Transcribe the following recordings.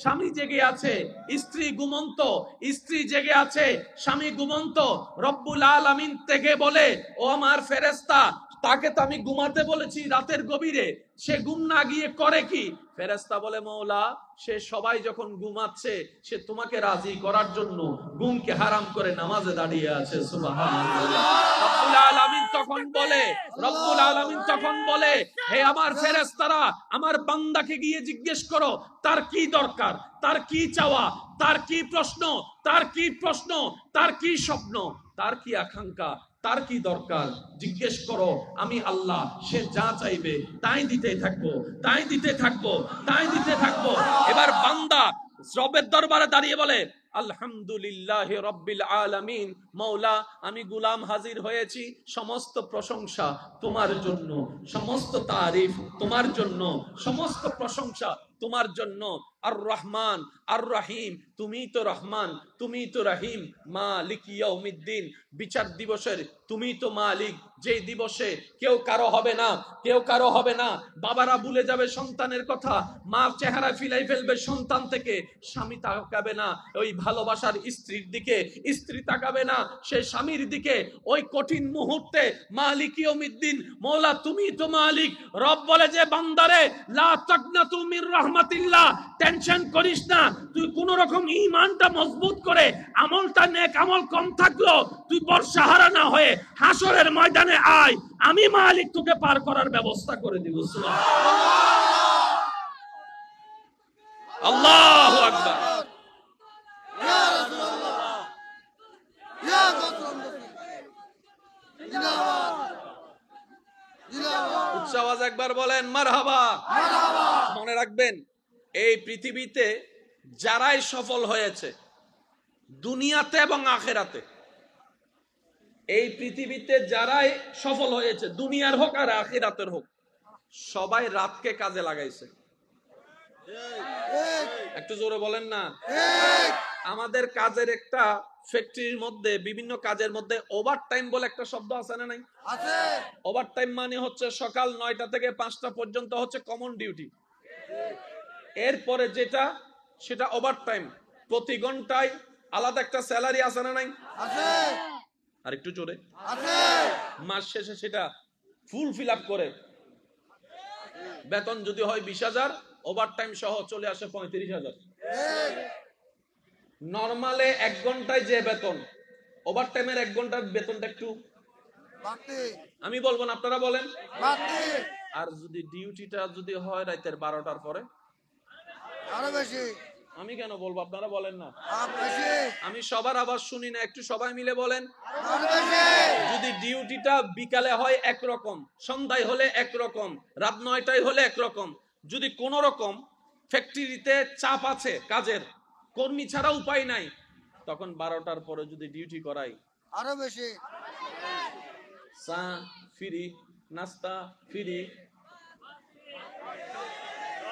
স্বামী জেগে আছে, স্ত্রী ঘুমন্ত, স্ত্রী জেগে আছে, স্বামী ঘুমন্ত। রব্বুল আলামিন থেকে বলে, ও আমার ফেরেশতা, তাকে তো আমি ঘুমাতে বলেছি রাতের গভীরে, সে ঘুম না গিয়ে করে কি? ফেরেশতা বলে, মওলা, সে সবাই যখন ঘুমাচ্ছে, সে তোমাকে রাজি করার জন্য ঘুমকে হারাম করে নামাজে দাঁড়িয়ে আছে। সুবহানাল্লাহ। রব্বুল আলামিন তখন বলে, হে আমার ফেরেশতারা, আমার বান্দাকে গিয়ে জিজ্ঞেস করো তার কি দরকার, তার কি চাওয়া, তার কি প্রশ্ন, তার কি প্রশ্ন, তার কি স্বপ্ন, তার কি আকাঙ্ক্ষা, তার কি দরকার, জিজ্ঞেস করো। আমি আল্লাহ, সে যা চাইবে তাই দিতে থাকবো, তাই দিতে থাকবো, তাই দিতে থাকবো। এবার বান্দা রবের দরবারে দাঁড়িয়ে বলে, আলহামদুলিল্লাহি রাব্বিল আলামিন, মওলা, আমি গোলাম হাজির হয়েছি, সমস্ত প্রশংসা তোমার জন্য, সমস্ত তারিফ তোমার জন্য, সমস্ত প্রশংসা তোমার জন্য। আর রহমান আর রহিম, তুমি তো রহমান, তুমি তো রহিম, মালিক ইয়াউমিদ্দিন, বিচার দিবসের তুমি তো মালিক, যে দিবসে কেউ কারো হবে না, কেউ কারো হবে না। বাবারা ভুলে যাবে সন্তানের কথা, মা চেহারা ফিলাই ফেলবে সন্তান থেকে, স্বামী তাকাবে না ওই ভালোবাসার স্ত্রীর দিকে, স্ত্রী তাকাবে না সে স্বামীর দিকে। ওই কঠিন মুহূর্তে মালিক ইয়াউমিদ্দিন, মওলা তুমি তো মালিক। রব বলে যে, বান্দারে, লা তাকনাতু মির রাহমাতিল্লাহ, টেনশন করিস না, তুই কোন রকম ঈমানটা মজবুত করে, আমলটা নেক আমল কম থাকলো, তুই বর্ষাহারা না হয়ে হাসরের ময়দানে আয়, আমি মালিক তোকে পার করার ব্যবস্থা করে দিব। সুবহানাল্লাহ, আল্লাহু আকবার। ইয়া রাসূলুল্লাহ, ইয়া রাসূলুল্লাহ, জিন্দাবাদ, জিন্দাবাদ। উচ্চ আওয়াজে একবার বলেন মারহাবা, মারহাবা। মনে রাখবেন, এই পৃথিবীতে যারাই সফল হয়েছে, দুনিয়াতে এবং আখিরাতে, এই পৃথিবীতে যারাই সফল হয়েছে, দুনিয়ার হোক আর আখিরাতের হোক, সবাই রাতকে কাজে লাগাইছে। একটু জোরে বলেন না। আমাদের কাজের একটা ফ্যাক্টরির মধ্যে, বিভিন্ন কাজের মধ্যে ওভারটাইম বলে একটা শব্দ আছে না নাই? আছে। ওভারটাইম মানে হচ্ছে সকাল 9টা থেকে 5টা পর্যন্ত হচ্ছে কমন ডিউটি, এরপরে যেটা সেটা ওভারটাইম। প্রতি ঘন্টায় আলাদা একটা স্যালারি আছে না নাই? আছে। আর একটু জোরে। আছে। মাস শেষে সেটা ফুল ফিল আপ করে বেতন যদি হয় 20,000, ওভারটাইম সহ চলে আসে 35,000। নরমালে 1 ঘন্টায় যে বেতন, ওভারটাইমের 1 ঘন্টার বেতনটা একটু বাড়তি, আমি বলবো না, আপনারা বলেন বাড়তি। আর যদি ডিউটিটা যদি হয় রাতের 12টার পরে, আরো বেশি। আমি কেন বলবো, আপনারা বলেন না। আমি সবার আওয়াজ শুনি না, একটু সবাই মিলে বলেন। যদি ডিউটিটা বিকালে হয় একরকম, সন্ধ্যায় হলে একরকম, রাত 9টায় হলে একরকম, যদি কোন রকম ফ্যাক্টরিতে চাপ আছে কাজের, কর্মী ছাড়া উপায় নাই, তখন 12টার পরে যদি ডিউটি করাই আরো বেশি। চা ফ্রি, নাস্তা ফ্রি,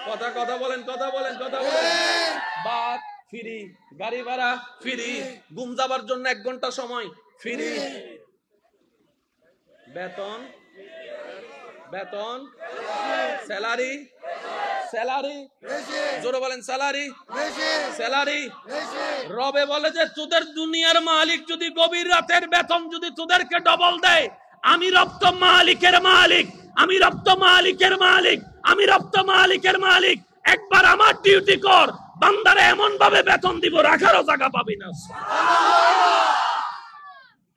কথা বলেন, বাত ফ্রি, গাড়ি ভাড়া ফ্রি, ঘুম যাবার জন্য 1 ঘন্টা সময় ফ্রি, বেতন স্যালারি জোরে বলেন, স্যালারি। রবে বলে যে, তোদের দুনিয়ার মালিক যদি গভীর রাতের বেতন যদি তোদেরকে ডবল দেয়, আমি রব তো মালিকের মালিক, আমি রব তো মালিকের মালিক, আমি রব তো মালিকের মালিক। একবার আমার ডিউটি কর, বান্দারে এমন ভাবে বেতন দিব রাখারও জায়গা পাবি না।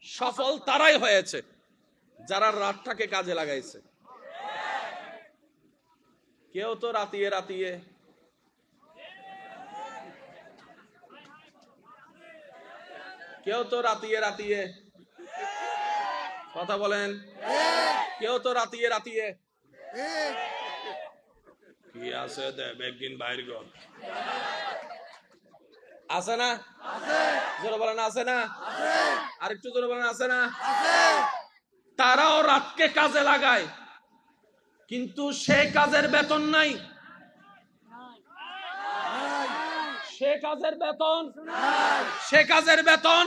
সফল তারাই হয়েছে যারা রাতটাকে কাজে লাগাইছে। কেউ তো রাতিয়ে কথা বলেন, কেউ তো রাতিয়ে কি আছে দেব একদিন বাইরে গো, আছে না? জোরে বলেন, আছে না? আরেকটু জোরে বলেন, আছে না? তারাও রাতকে কাজে লাগায়, কিন্তু সে কাজের বেতন নাই, সে কাজের বেতন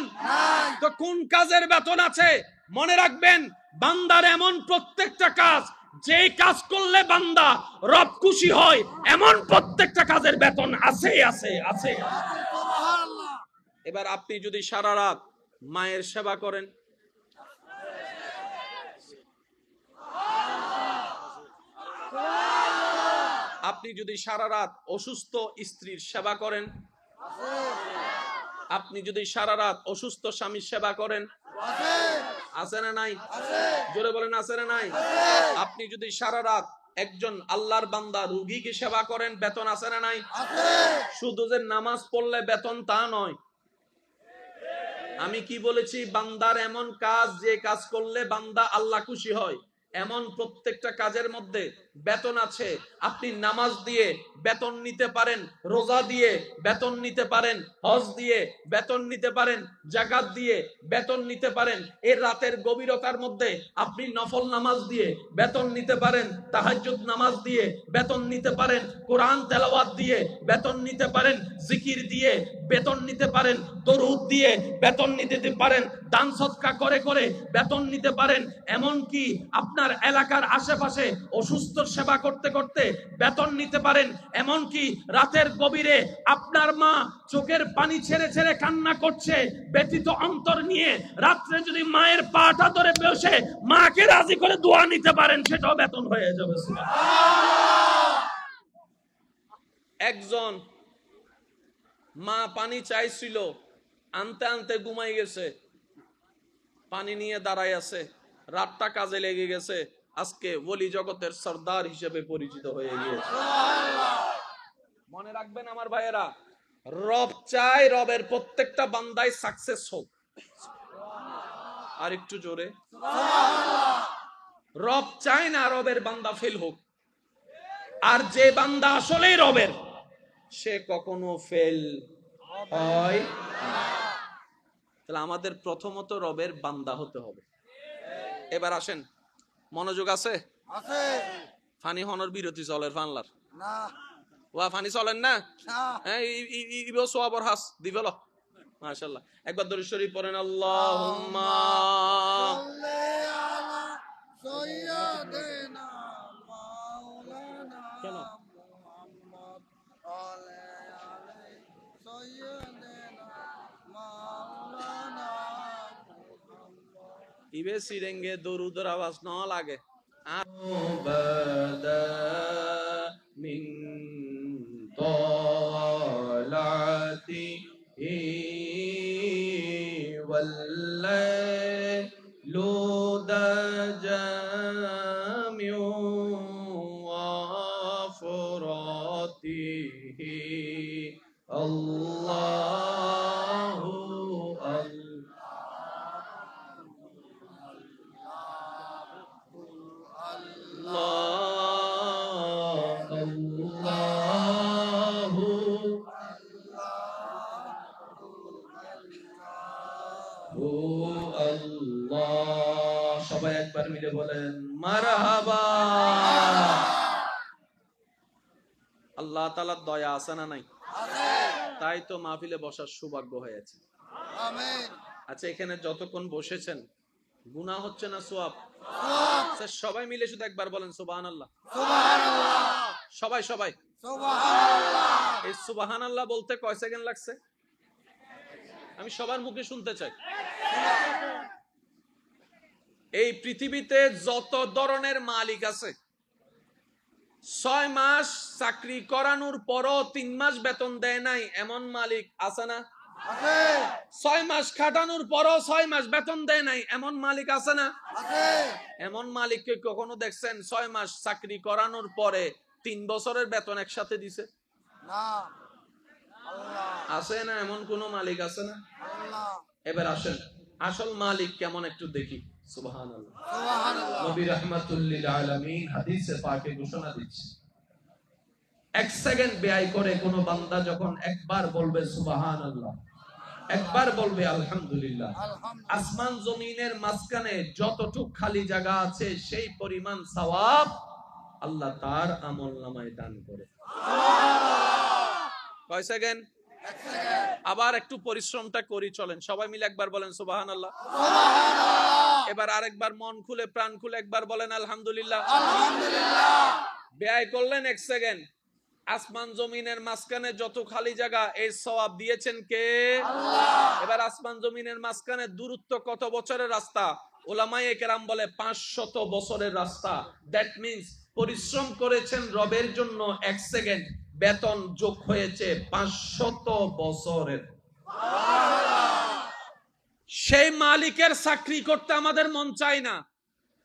তো কোন কাজের বেতন আছে? মনে রাখবেন, বান্দার এমন প্রত্যেকটা কাজ যে কাজ করলে বান্দা রব খুশি হয় এমন প্রত্যেকটা কাজের বেতন আছে আছে আছে। এবার আপনি যদি সারা রাত মায়ের সেবা করেন, আপনি যদি সারা রাত অসুস্থ স্ত্রীর সেবা করেন, আপনি যদি সারা রাত অসুস্থ স্বামীর সেবা করেন, আছে না নাই? জোরে বলেন আছে না নাই? আপনি যদি সারা রাত একজন আল্লাহর বান্দা রোগীকে সেবা করেন, বেতন আছে না নাই? শুধু যে নামাজ পড়লে বেতন তা নয়। আমি কি বলেছি? বান্দার এমন কাজ যে কাজ করলে বান্দা আল্লাহ খুশি হয়, এমন প্রত্যেকটা কাজের মধ্যে বেতন আছে। আপনি নামাজ দিয়ে বেতন নিতে পারেন, রোজা দিয়ে বেতন নিতে পারেন, হজ দিয়ে বেতন নিতে পারেন, যাকাত দিয়ে বেতন নিতে পারেন। এই রাতের গভীরতার মধ্যে আপনি নফল নামাজ দিয়ে বেতন নিতে পারেন, তাহাজ্জুদ নামাজ দিয়ে বেতন নিতে পারেন, কোরআন তেলাওয়াত দিয়ে বেতন নিতে পারেন, জিকির দিয়ে বেতন নিতে পারেন, দরুদ দিয়ে বেতন নিতে পারেন, দান সদকা করে করে বেতন নিতে পারেন। এমন কি আপনার এলাকার আশেপাশে অসুস্থ সেবা করতে করতে বেতন নিতে পারেন। এমন কি রাতের গভীরে আপনার মা চোখের পানি ছেড়ে ছেড়ে কান্না করছে, ব্যথিত অন্তর নিয়ে রাত্রে যদি মায়ের পাটা ধরে বসে মাকে রাজি করে দোয়া নিতে পারেন, সেটাও বেতন হয়ে যাবে। একজন মা পানি চাইছিল, আনতে আনতে ঘুমাই গেছে, পানি নিয়ে দাঁড়ায় আছে, রাতটা কাজে লেগে গেছে, আজকে ওলি জগতের সর্দার হিসেবে পরিচিত হয়ে গিয়েছে। মনে রাখবেন আমার ভাইয়েরা, রব চায় রবের প্রত্যেকটা বান্দায় সাকসেস হোক। আর একটু জোরে, রব চায় না রবের বান্দা ফেল হোক। আর যে বান্দা আসলেই রবের, সে কখনো ফেল হয় না। তাহলে আমাদের প্রথমত রবের বান্দা হতে হবে। এবার আসেন, মনোযোগ আছে? ফানি হনর বিরতি চলের ফানলার ওয়া ফানি চলেন না? হ্যাঁ, ইবো সোয়াবর হাস দিবেল মাশাআল্লাহ। একবার দরুদ শরীফ পড়েন, আল্লাহুম্মা সাইয়্যিদিনা মাওলানা কেন মুহাম্মদ আলাইহি সাইয়্যিদিনা মাওলানা ইবে সিরেঙ্গে দরুদের আওয়াজ না লাগে। আবাদা মিন তালাতি ওয়াল্লাইলু দাজামিউ ওয়াফরাতিহি আল্লাহু সবাই একবার মিলে বলেন মারহাবা। আল্লাহ তাআলার দয়া আছে না নাই? তাই তো মাহফিলে বসার সৌভাগ্য হয়েছে। আচ্ছা, এখানে যতক্ষণ বসেছেন গুনাহ হচ্ছে না সওয়াব? সবাই মিলে শুধু একবার বলেন সুবহানাল্লাহ। সবাই সবাই সুবহানাল্লাহ। এই সুবহানাল্লাহ বলতে কয় সেকেন্ড লাগছে? আমি সবার মুখে শুনতে চাই। এই পৃথিবীতে যত ধরনের মালিক আছে, 6 মাস চাকরি করানোর পরও 3 মাস বেতন দেয় নাই এমন মালিক আছে না? 6 মাস খাটানোর পরও 6 মাস বেতন দেয় নাই এমন মালিক আছে না? এমন মালিককে কখনো দেখছেন 6 মাস চাকরি করানোর পরে 3 বছরের বেতন একসাথে দিছে? আছে না? এমন কোন মালিক আছে না? এবার আসেন আসল মালিক কেমন একটু দেখি। সুবহানাল্লাহ। নবী রাহমাতুল লিল আলামিন হাদিসে পাকে ঘোষণা দিচ্ছে, 1 সেকেন্ড ব্যয় করে কোন বান্দা যখন একবার বলবে সুবহানাল্লাহ, একবার বলবে আলহামদুলিল্লাহ, আসমান জমিনের মাঝখানে যতটুক খালি জায়গা আছে সেই পরিমাণ সওয়াব আল্লাহ তার আমলনামায় দান করে। কয় সেকেন্ড? আবার একটু পরিশ্রমটা করি, চলেন সবাই মিলে একবার বলেন সুবহানাল্লাহ। এবার আরেকবার মন খুলে প্রাণ খুলে একবার বলেন আলহামদুলিল্লাহ। ব্যয় করলেন 1 সেকেন্ড, আসমান জমিনের মাঝখানে যত খালি জায়গা এই সওয়াব দিয়েছেন কে? আল্লাহ। এবার আসমান জমিনের মাঝখানে দূরত্ব কত বছরের রাস্তা? উলামায়ে কেরাম বলে 500 বছরের রাস্তা। দ্যাট মিন্স পরিশ্রম করেছেন রবের জন্য 1 সেকেন্ড, বেতন যোগ হয়েছে 500 বছরের। সেই মালিকের চাকরি করতে আমাদের মন চায় না,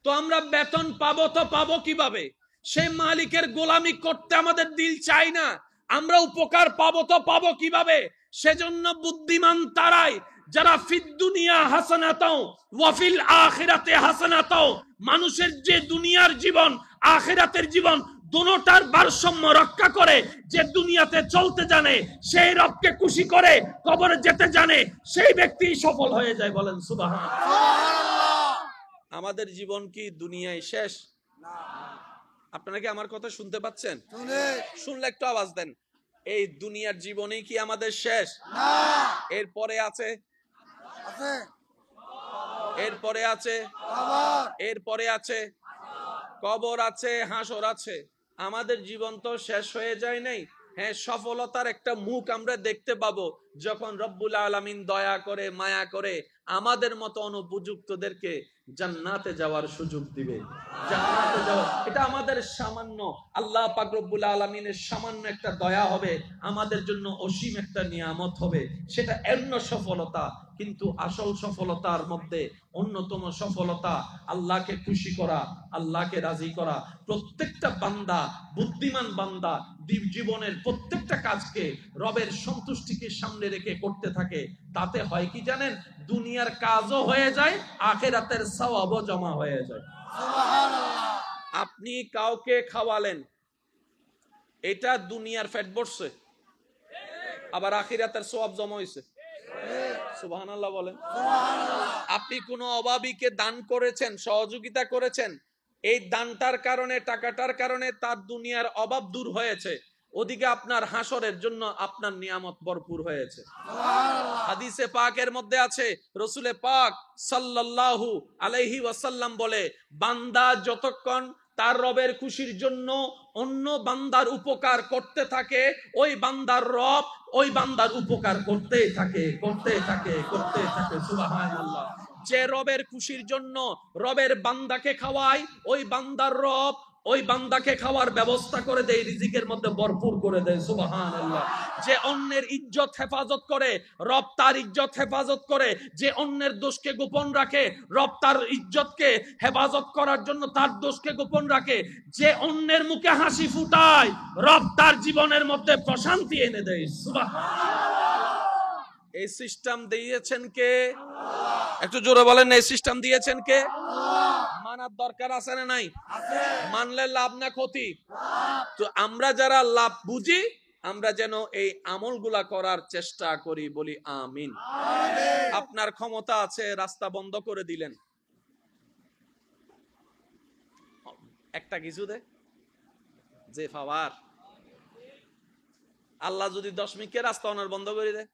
তো আমরা বেতন পাবো তো পাবো কিভাবে? সেই মালিকের গোলামি করতে আমাদের দিল চায় না, আমরা উপকার পাবো তো পাবো কিভাবে? সেজন্য বুদ্ধিমান তারাই যারা ফিদ দুনিয়া হাসানাতাও ওয়া ফিল আখিরাতে হাসানাতাও, মানুষের যে দুনিয়ার জীবন আখিরাতের জীবন দুটোটার ভারসাম্য রক্ষা করে, যে দুনিয়াতে চলতে জানে, সেই রবকে খুশি করে কবরে যেতে জানে, সেই ব্যক্তি সফল হয়ে যায়। বলেন সুবহানাল্লাহ। আমাদের জীবন কি দুনিয়ায় শেষ? না। আপনারা কি আমার কথা শুনতে পাচ্ছেন? শুনলে একটু আওয়াজ দেন। এই দুনিয়ার জীবনেই কি আমাদের শেষ? না। এরপরে আছে, এরপরে আছে, এরপরে আছে কবর আছে, হাসর আছে। আমাদের জীবন তো শেষ হয়ে যায় নাই। হ্যাঁ, সফলতার একটা মুখ আমরা দেখতে পাবো যখন রব্বুল আলামিন দয়া করে মায়া করে আমাদের মতো অনুপযুক্তদেরকে জান্নাতে যাওয়ার সুযোগ দিবে। জান্নাতে যাওয়া এটা আমাদের সামান্য, আল্লাহ পাক রব্বুল আলামিনের সামান্য একটা দয়া হবে, আমাদের জন্য অসীম একটা নিয়ামত হবে, সেটা এমন সফলতা। কিন্তু আসল সফলতার মধ্যে অন্যতম সফলতা আল্লাহকে খুশি করা, আল্লাহকে রাজি করা। প্রত্যেকটা বান্দা, বুদ্ধিমান বান্দা জীবনের প্রত্যেকটা কাজকে রবের সন্তুষ্টিকে সামনে রেখে করতে থাকে। তাতে হয় কি জানেন? দুনিয়ার কাজও হয়ে যায়, আখিরাতের সওয়াবও জমা হয়ে যায়। সুবহানাল্লাহ। আপনি কাউকে খাওয়ালেন, এটা দুনিয়ার পেট ভরছে, আবার আখিরাতের সওয়াব জমা হইছে। সুবহানাল্লাহ বলেন। আপনি কোন অভাবীকে দান করেছেন, সহযোগিতা করেছেন, এই দানটার কারণে, টাকাটার কারণে তার দুনিয়ার অভাব দূর হয়েছে, ওদিকে আপনার হাসরের জন্য আপনার নিয়ামত ভরপুর হয়েছে। হাদিসে পাকের মধ্যে আছে, রাসূলে পাক সাল্লাল্লাহু আলাইহি ওয়াসাল্লাম বলে, বান্দা যতক্ষণ তার রবের খুশির জন্য অন্য বান্দার উপকার করতে থাকে, ওই বান্দার রব ওই বান্দার উপকার করতেই থাকে, করতেই থাকে, করতেই থাকে। সুবহানাল্লাহ। যে রবের খুশির জন্য রবের বান্দাকে খাওয়ায়, ওই বান্দার রব ওই বান্দাকে খাওয়ার ব্যবস্থা করে দেয়, রিজিকের মধ্যে ভরপুর করে দেয়। সুবহানাল্লাহ। যে অন্যের ইজ্জত হেফাজত করে, রব তার ইজ্জত হেফাজত করে। যে অন্যের দোষকে গোপন রাখে, রব তার ইজ্জতকে হেফাজত করার জন্য তার দোষকে গোপন রাখে। যে অন্যের মুখে হাসি ফুটায়, রব তার জীবনের মধ্যে প্রশান্তি এনে দেয়। সুবহানাল্লাহ। এই সিস্টেম দিয়েছেন কে? একটু জোরে বলেন, এই সিস্টেম দিয়েছেন কে? মানার দরকার আছে না নাই? মানলে লাভ না ক্ষতি? তো আমরা যারা লাভ বুঝি, আমরা যেন এই আমলগুলা করার চেষ্টা করি। বলি আমিন। আপনার ক্ষমতা আছে, রাস্তা বন্ধ করে দিলেন, একটা কিছু দে যে পাওয়ার, আল্লাহ যদি 10 মিনিটে রাস্তা ওনার বন্ধ করে দেয়,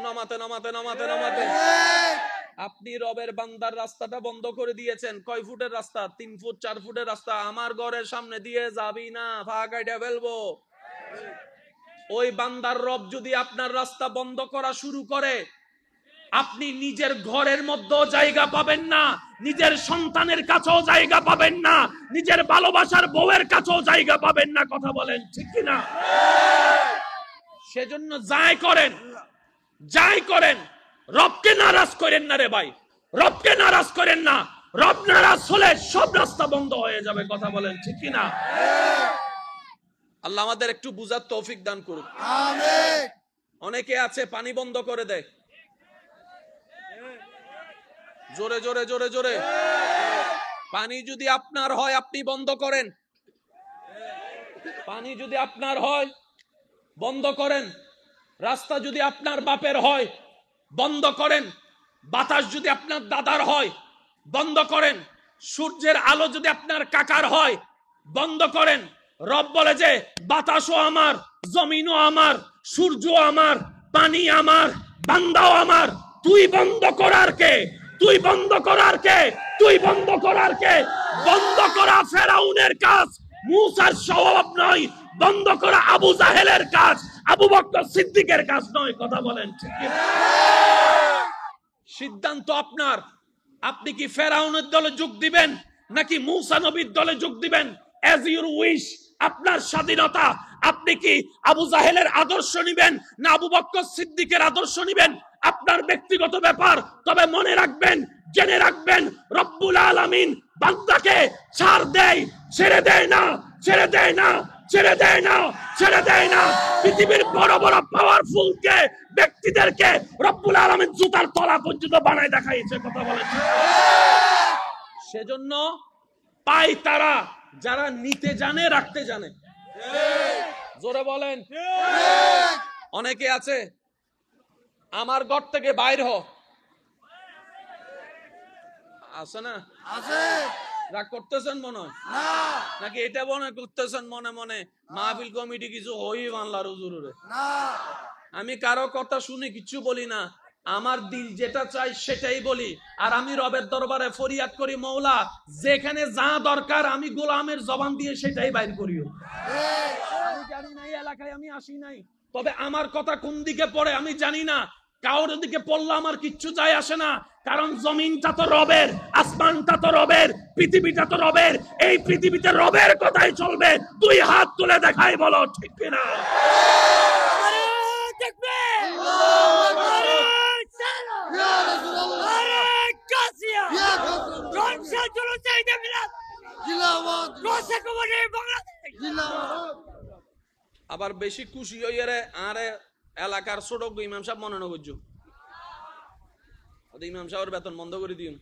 নামাতে নামাতে নামাতে নামাতে আপনি রবের বান্দার রাস্তাটা বন্ধ করে দিয়েছেন। কয় ফুটের রাস্তা? 3 ফুট 4 ফুটের রাস্তা। আমার ঘরের সামনে দিয়ে যাবি না, ফাঁকাইটা ফেলবো। ওই বান্দার রব যদি আপনার রাস্তা বন্ধ করা শুরু করে, আপনি নিজের ঘরের মধ্যেও জায়গা পাবেন না, নিজের সন্তানের কাছেও জায়গা পাবেন না, নিজের ভালোবাসার বউয়ের কাছেও জায়গা পাবেন না। কথা বলেন ঠিক কিনা? সেজন্য যাই করেন, যাই করেন, রবকে নারাজ করেন না রে ভাই, রবকে নারাজ করেন না। রব নারাজ হলে সব রাস্তা বন্ধ হয়ে যাবে। কথা বলেন ঠিক কিনা? আল্লাহ আমাদের একটু বুঝার তৌফিক দান করুক। আমিন। অনেকে আছে পানি বন্ধ করে দেয়, জোরে জোরে জোরে জোরে। পানি যদি আপনার হয় আপনি বন্ধ করেন, পানি যদি আপনার হয় বন্ধ করেন। রাস্তা যদি আপনার বাপের হয় বন্ধ করেন। বাতাস যদি আপনার দাদার হয় বন্ধ করেন। সূর্যের আলো যদি আপনার কাকার হয় বন্ধ করেন। রব বলে যে বাতাসও আমার, জমিনও আমার, সূর্য আমার, পানি আমার, বান্দাও আমার। তুই বন্ধ করার কে? তুই বন্ধ করার কে? তুই বন্ধ করার কে? বন্ধ করা ফেরাউনের কাজ, মুসার স্বভাব নয়। বন্ধ করা আবু জাহেলের কাজ, আবু বকর সিদ্দিকের কাজ নয়। কথা বলেন ঠিক কি? সিদ্ধান্ত আপনার। আপনি কি ফেরাউনের দলে যোগ দিবেন নাকি মুসা নবীর দলে যোগ দিবেন? এজ ইউর উইশ, আপনার স্বাধীনতা। আপনি কি আবু জাহেলের আদর্শ নিবেন না আবু বকর সিদ্দিকের আদর্শ নিবেন? আপনার ব্যক্তিগত ব্যাপার। তবে মনে রাখবেন, জেনে রাখবেন, রব্বুল আলামিন বান্দাকে ছাড় দেয়, ছেড়ে দেয় না, ছেড়ে দেয় না, ছেড়ে দেয় না, ছেড়ে দেয় না। পৃথিবীর বড় বড় পাওয়ারফুল কে ব্যক্তিদেরকে রব্বুল আলামিন জুতার তলা পর্যন্ত বানায় দেখাইছে। কথা বলেছে। সেজন্য পাই তারা যারা নিতে জানে, রাখতে জানে। জোরে বলেন। অনেকে আছে আমার ঘর থেকে বাইর হ, আছে না? আছে। রাগ করতেছেন মনে হয় নাকি এটা মনে করতেছেন মনে মনে মাহফিল কমিটি কিছু হই বাংলার হুজুরে? আমি কারো কথা শুনে কিছু বলি না, আমার দিল যেটা চাই সেটাই বলি। আর আমি রবের দরবারে ফরিয়াদ করি, মৌলা যেখানে যা দরকার আমি গোলামের জবান দিয়ে সেটাই বাইর করিও। আমি জানি না এই এলাকায় আমি আসি নাই, তবে আমার কথা কোন দিকে পড়ে আমি জানি না। কারোর দিকে পড়লে আমার কিচ্ছু যায় আসে না, কারণ জমিনটা তো রবের, আসমানটা তো রবের, পৃথিবীটা তো রবের। এই পৃথিবীতে রবের কথাই চলবে। দুই হাত তুলে দেখাই, বলো ঠিক কিনা? আবার বেশি খুশি হইয়া রে আরে এলাকার ছোট ইমাম সাহেব মনে না করছো, ইমাম সাহেবের বেতন বন্ধ করে দিন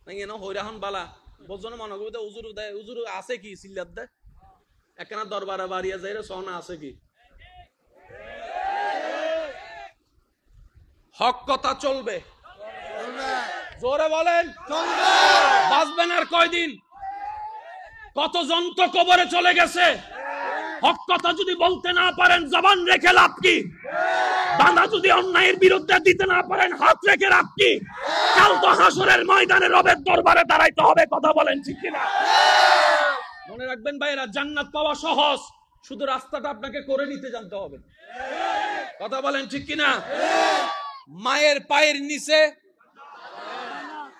নাকি না হইরাহন বালা বোঝনে মনে করবে উজুর দেয়। উজুর আছে কি সিল্লাত দেয় একখানা দরবারে বাড়িয়া যাই রে সনা আছে কি? হক কথা চলবে, জোরে বলেন। বাঁচবেন আর কয়দিন? কতজন তো কবরে চলে গেছে। হক কথা যদি বলতে না পারেন জবান রেখে লাভ কি? বাঁধা যদি অন্যায়ের বিরুদ্ধে দিতে না পারেন হাত রেখে লাভ কি? কাল তো হাসরের ময়দানে রবের দরবারে দাঁড়াইতে হবে। কথা বলেন ঠিক কিনা? মনে রাখবেন ভাইরা, জান্নাত পাওয়া সহজ, শুধু রাস্তাটা আপনাকে করে নিতে জানতে হবে। কথা বলেন ঠিক কিনা? মায়ের পায়ের নিচে,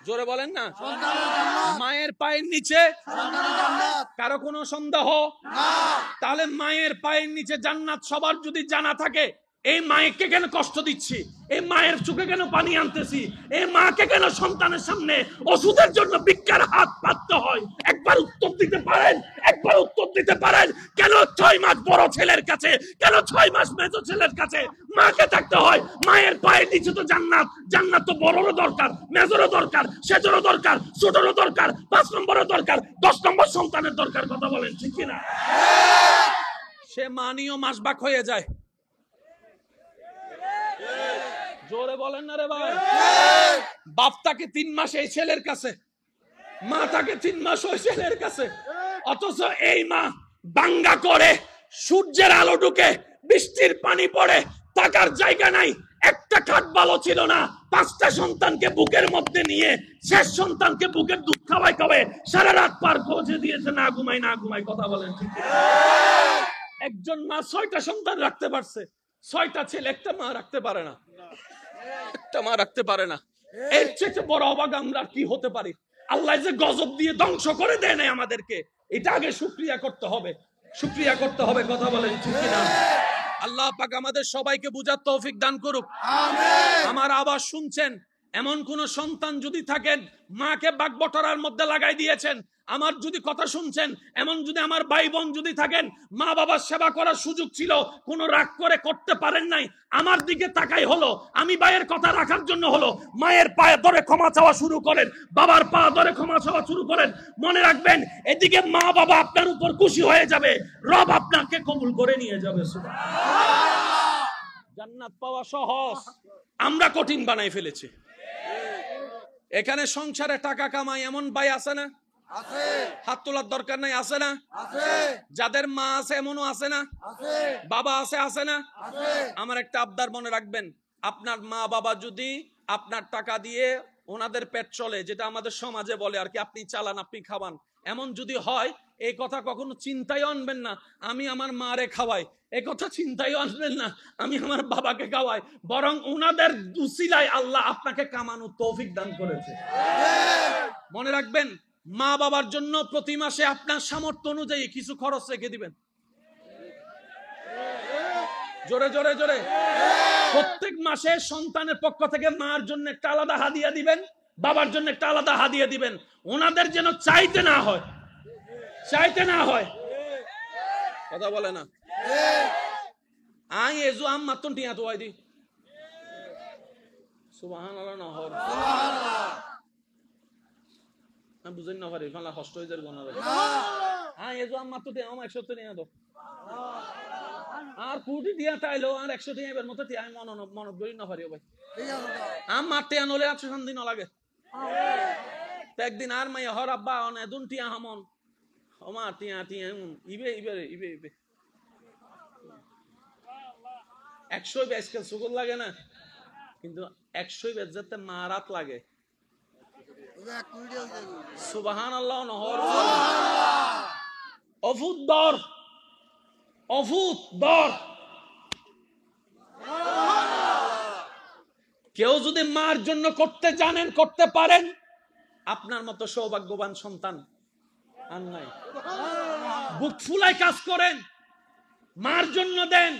জোরে বলেন না, মায়ের পায়ের নিচে কারো কোনো সন্দেহ? তাহলে মায়ের পায়ের নিচে জান্নাত সবার যদি জানা থাকে, এই মায়েকে কেন কষ্ট দিচ্ছি? এই মায়ের চোখে কেন পানি আনতেছি? এই মাকে কেন সন্তানের সামনে ওষুধের জন্য ভিক্ষার হাত পাততে হয়? একবার উত্তর দিতে পারেন? একবার উত্তর দিতে পারেন? কেন 6 মাস বড় ছেলের কাছে, কেন 6 মাস মেজো ছেলের কাছে মাকে থাকতে হয়? মায়ের পায়ের নিচে তো জান্নাত। জান্নাত তো বড়রও দরকার, মেজরও দরকার, সেজরও দরকার, ছোটরও দরকার, 5 নম্বরও দরকার, 10 নম্বর সন্তানের দরকার। কথা বলেন ঠিক কিনা? সে মানিও মাসবাক হয়ে যায়। জোরে বলেন না রে ভাই। বাপ তাকে 3 মাস এই ছেলের কাছে, মা তাকে 3 মাস ওই ছেলের কাছে, অথচ এই মা বাঙ্গা করে, সূর্যের আলো ঢুকে, বৃষ্টির পানি পড়ে, থাকার জায়গা নাই, একটা খাট ভালো ছিল না, 5টা সন্তানকে বুকের মধ্যে নিয়ে শেষ সন্তানকে বুকের দুধ খাওয়াই খাওয়াই সারা রাত পার পৌঁছে দিয়েছে, না ঘুমাই না ঘুমাই। কথা বলেন ঠিক? একজন মা 6টা সন্তান রাখতে পারছে, 6টা ছেলে একটা মা রাখতে পারে না, একটা মা রাখতে পারে না। এর চেয়ে বড় অবাক আমরা কি হতে পারি? আল্লাহ যে গজব দিয়ে ধ্বংস করে দেয় নাই আমাদেরকে, এটা আগে শুকরিয়া করতে হবে, শুকরিয়া করতে হবে। কথা বলেন ঠিক কিনা? আল্লাহ পাক আমাদের সবাইকে বুঝার তৌফিক দান করুক। আমিন। আমার আওয়াজ শুনছেন, এমন কোন সন্তান যদি থাকেন মাকে বাগবটরার মধ্যে লাগাই দিয়েছেন, আমার যদি কথা শুনছেন, এমন যদি আমার ভাই বোন যদি থাকেন মা বাবার সেবা করার সুযোগ ছিল, কোন রাগ করে করতে পারেন নাই, আমার দিকে তাকাই হলো, আমি ভাইয়ের কথা রাখার জন্য হলো, মায়ের পায়ে ধরে ক্ষমা চাওয়া শুরু করেন, বাবার পা ধরে ক্ষমা চাওয়া শুরু করেন। মনে রাখবেন, এদিকে মা বাবা আপনার উপর খুশি হয়ে যাবে, রব আপনাকে কবুল করে নিয়ে যাবে। সুবহানাল্লাহ। জান্নাত পাওয়া সহজ, আমরা কঠিন বানাই ফেলেছি। এখানে সংসারে টাকা কামাই এমন ভাই আছে না? হাত তোলার দরকার নাই, আছে না? যাদের মা আছে এমনও আছে না? বাবা আছে, আছে না? আমার একটা আবদার মনে রাখবেন, আপনার মা বাবা যদি আপনার টাকা দিয়ে ওনাদের পেট চলে, যেটা আমাদের সমাজে বলে আর কি, আপনি চালান, আপনি খাওয়ান, এমন যদি হয়, এই কথা কখনো চিন্তায় আনবেন না আমি আমার মারে খাওয়াই, এই কথা চিন্তায় আনবেন না আমি আমার বাবাকে খাওয়াই, বরং ওনাদের উসিলায় আল্লাহ আপনাকে কামানোর তৌফিক দান করেছে। মনে রাখবেন, মা বাবার জন্য প্রতি মাসে আপনার সামর্থ্য অনুযায়ী কিছু খরচ রেখে দিবেন। জোরে জোরে জোরে। প্রত্যেক মাসে সন্তানের পক্ষ থেকে মার জন্য একটা আলাদা হাদিয়া দিবেন, বাবার জন্য একটা আলাদা হাদিয়া দিবেন, ওনাদের যেন চাইতে না হয়, চাইতে না হয়। কথা বলে না? আই এজু আম মাত্তন টিয়া তো আইদি সুবহানাল্লাহ না হর আমি বুঝেন না পারি ফালা কষ্ট হয়ে যাবে না। আই এজু আম মাত্তন টিয়া আম 100 টিয়া দাও, আর কোটি দিয়া তাইলো আর 100 টিয়া এর মতো টিয়া আমি মন করি না পারি ভাই, আম মারতে আনলে 800 দিন লাগে। একদিন আর মাই হর আব্বা অনে দুন টিয়া হামন ওমা টিয়া টিয়া ইবে ইবে ইবে ইবে 100 আজকাল সুগল লাগে না, কিন্তু 100 বেজাতে মারাত লাগে। সুবহানাল্লাহ নহর অভূত দর, অভূত দর। কেউ যদি মার জন্য করতে জানেন, করতে পারেন, আপনার মতো সৌভাগ্যবান সন্তান আর নাই। বুক ফুলাই কাজ করেন, মার জন্য দেন,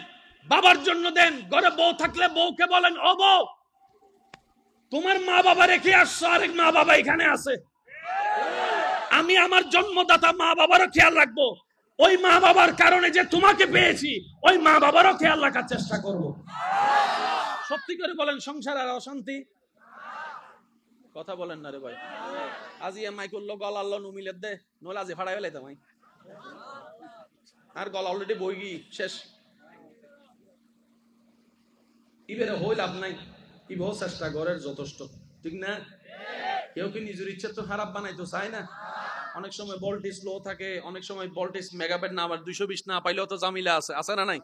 বাবার জন্য দেন। ঘরে বউ থাকলে বউকে বলেন, ও বউ তোমার মা বাবা রেখে আসছো, আরেক মা বাবা এখানে আছে, আমি আমার জন্মদাতা মা বাবারও খেয়াল রাখবো, ওই মা বাবার কারণে যে তোমাকে পেয়েছি ওই মা বাবারও খেয়াল রাখার চেষ্টা করব। সত্যি করে বলেন, সংসার আর অশান্তি? কথা বলেন না রে ভাই। আজি এমআই করলো গলাল্লো নুমিলে দে নলে আজি ফাড়াই ফেলাইতাম আমি, আর গলা অলরেডি বই গি শেষ, ইবেরে হইল লাভ নাই, ইবেও চেষ্টা করার যথেষ্ট, ঠিক না? কেউ কি নিজের ইচ্ছা তো খারাপ বানাইতো চায় না। অনেক সময় ভোল্টেজ লো থাকে, অনেক সময় ভোল্টেজ মেগাবাইট না, আবার 220 না পাইলেও তো জামিলা আছে, আছে না নাই?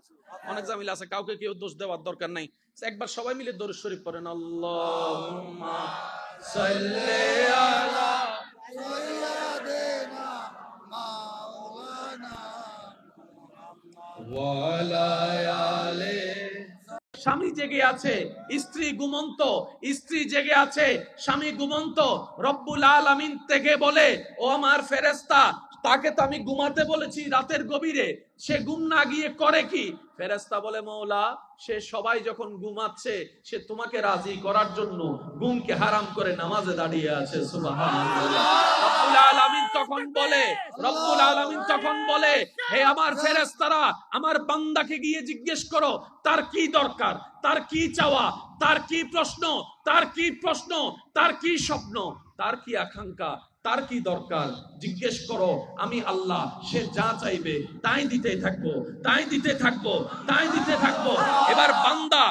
অনেক জামিলা আছে, কাউকে কেউ দোষ দেওয়ার দরকার নাই। একবার সবাই মিলে দরুদ শরীফ পড়েন, আল্লাহুম্মা সাল্লি আলা সাইয়্যিদিনা মাওলানা ওয়া আলা আলি। স্বামী জেগে আছে, স্ত্রী ঘুমন্ত, স্ত্রী জেগে আছে, স্বামী ঘুমন্ত। রব্বুল আলামিন থেকে বলে, ও আমার ফেরেশতা, তাকে তো আমি ঘুমাতে বলেছি রাতের গভীরে, সে ঘুম না গিয়ে করে কি? ফেরেশতা বলে, মওলা সে সবাই যখন ঘুমাচ্ছে সে তোমাকে রাজি করার জন্য ঘুমকে হারাম করে নামাজে দাঁড়িয়ে আছে। সুবহানাল্লাহ। রব্বুল আলামিন তখন বলে, রব্বুল আলামিন তখন বলে, হে আমার ফেরেশতারা, আমার বান্দাকে গিয়ে জিজ্ঞেস করো তার কি দরকার, তার কি চাওয়া, তার কি প্রশ্ন, তার কি প্রশ্ন, তার কি স্বপ্ন, তার কি আকাঙ্ক্ষা, তার কি দরকার, জিজ্ঞেস করো, আমি আল্লাহ সে যা চাইবে তাই দিতে থাকবো, তাই দিতে থাকবো, তাই দিতে থাকবো। এবার বান্দা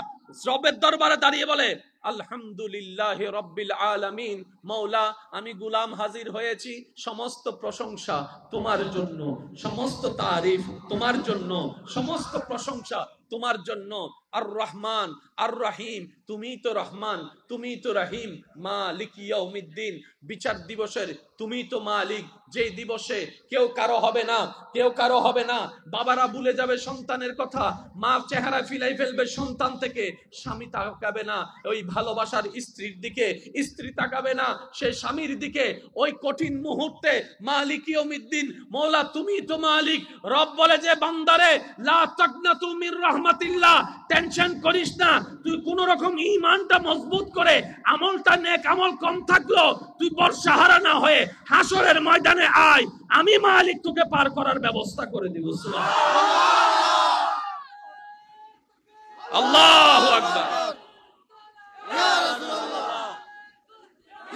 রবের দরবারে দাঁড়িয়ে বলে, আলহামদুলিল্লাহি রাব্বিল আলামিন, মওলা আমি গোলাম হাজির হয়েছি, সমস্ত প্রশংসা তোমার জন্য, সমস্ত তারিফ তোমার জন্য, সমস্ত প্রশংসা তোমার জন্য। আর রহমান আর রহিম, তুমিই তো রহমান, তুমিই তো রহিম। মালিক ইয়াউমিদ্দিন, বিচার দিবসের তুমিই তো মালিক, যেই দিবসে কেউ কারো হবে না, কেউ কারো হবে না। বাবারা ভুলে যাবে সন্তানের কথা, মা চেহারা ফিলাই ফেলবে সন্তান থেকে, স্বামী তাকাবে না ওই ভালোবাসার স্ত্রীর দিকে, স্ত্রী তাকাবে না সে স্বামীর দিকে। ওই কঠিন মুহূর্তে মালিক ইয়াউমিদ্দিন, মওলা তুমিই তো মালিক। রব বলে যে বান্দারে, লা তাকনাতু মির রাহমাতিল্লাহ, টেনশন করিস না, তুই কোন রকম ঈমানটা মজবুত করে, আমলটা নেক আমল কম থাকলো তুই বর্ষাহারা না হয়ে হাসরের ময়দানে আয়, আমি মালিক তোকে পার করার ব্যবস্থা করে দিব। সুবহানাল্লাহ, আল্লাহু আকবার। ইয়া রাসূলুল্লাহ,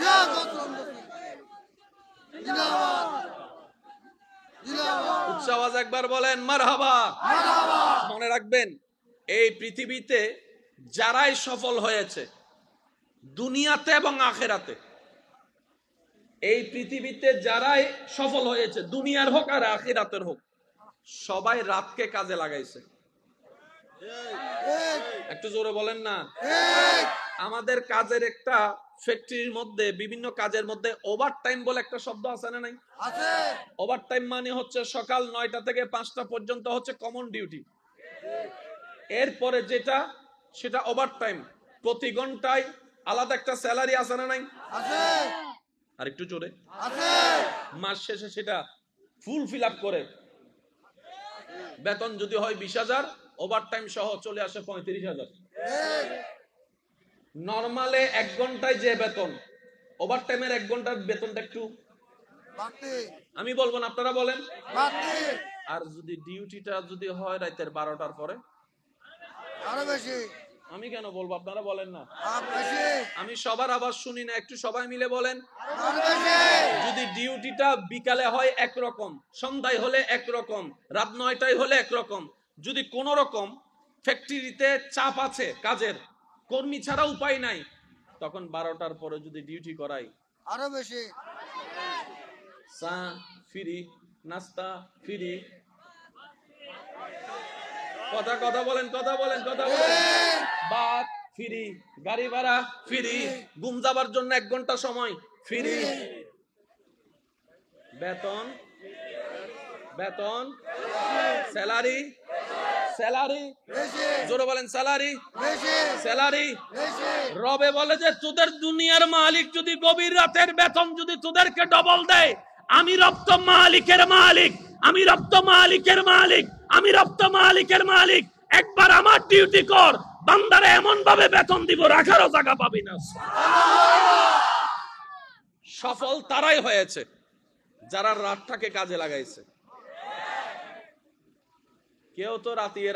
ইয়া রাসূলুল্লাহ, জিন্দাবাদ, জিন্দাবাদ। উচ্চ আওয়াজে একবার বলেন মারহাবা, মারহাবা। মনে রাখবেন, এই পৃথিবীতে যারাই সফল হয়েছে দুনিয়াতে এবং আখেরাতে, এই পৃথিবীতে যারাই সফল হয়েছে, দুনিয়ার হোক আর আখিরাতের হোক, সবাই রাতকে কাজে লাগাইছে। একটু জোরে বলেন না। আমাদের কাজের একটা ফ্যাক্টরির মধ্যে, বিভিন্ন কাজের মধ্যে ওভার টাইম বলে একটা শব্দ আছে না নাই? ওভার টাইম মানে হচ্ছে সকাল 9টা থেকে 5টা পর্যন্ত হচ্ছে কমন ডিউটি। এরপরে যেটা, সেটা ওভার টাইম। প্রতি ঘন্টায় আলাদা একটা স্যালারি আছে না নাই? আর একটু জোরে। মাস শেষে সেটা ফুল ফিল আপ করে বেতন যদি হয় 20,000, ওভার টাইম সহ চলে আসে 35,000। নরমালে 1 ঘন্টায় যে বেতন, ওভার টাইমের 1 ঘন্টার বেতনটা একটু আমি বলবো না, আপনারা বলেন। আর যদি ডিউটিটা যদি হয় রাতের 12টার পরে, আরো বেশি। আমি কেন বলবো, আপনারা বলেন না। আমি সবার আওয়াজ শুনি না, একটু সবাই মিলে বলেন। যদি ডিউটিটা বিকালে হয় একরকম, সন্ধ্যায় হলে একরকম, রাত 9টায় হলে একরকম, যদি কোন রকম ফ্যাক্টরিতে চাপ আছে কাজের, কর্মী ছাড়া উপায় নাই, তখন 12টার পরে যদি ডিউটি করাই আরো বেশি। চা ফ্রি, নাস্তা ফ্রি, কথা বলেন, কথা বলেন। বাদ ফ্রি, গাড়ি ভাড়া ফ্রি, ঘুম যাবার জন্য 1 ঘন্টা সময় ফ্রি, বেতন স্যালারি জোরে বলেন, স্যালারি। রবে বলে যে তোদের দুনিয়ার মালিক যদি গভীর রাতের বেতন যদি তোদেরকে ডবল দেয়, আমি রব তো মালিকের মালিক, আমি রব তো মালিকের মালিক, আমি রব তো মালিকের মালিক। একবার আমার ডিউটি কর, বান্দারে এমন ভাবে বেতন দিব রাখারও জায়গা পাবি না। সফল তারাই হয়েছে যারা রাতটাকে কাজে লাগাইছে। কেউ তো রাতিয়ে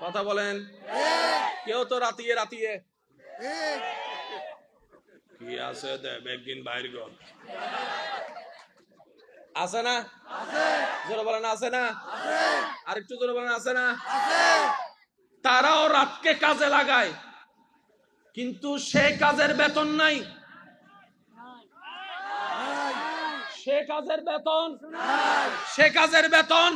কথা বলেন, কেউ তো রাতিয়ে কি আছে দেব একদিন বাইর গল আছে না? জোরে বলেন আছে না? আর একটু জোরে বলেন আছে না? তারাও রাতকে কাজে লাগায়, কিন্তু সে কাজের বেতন নাই। সে কাজের বেতন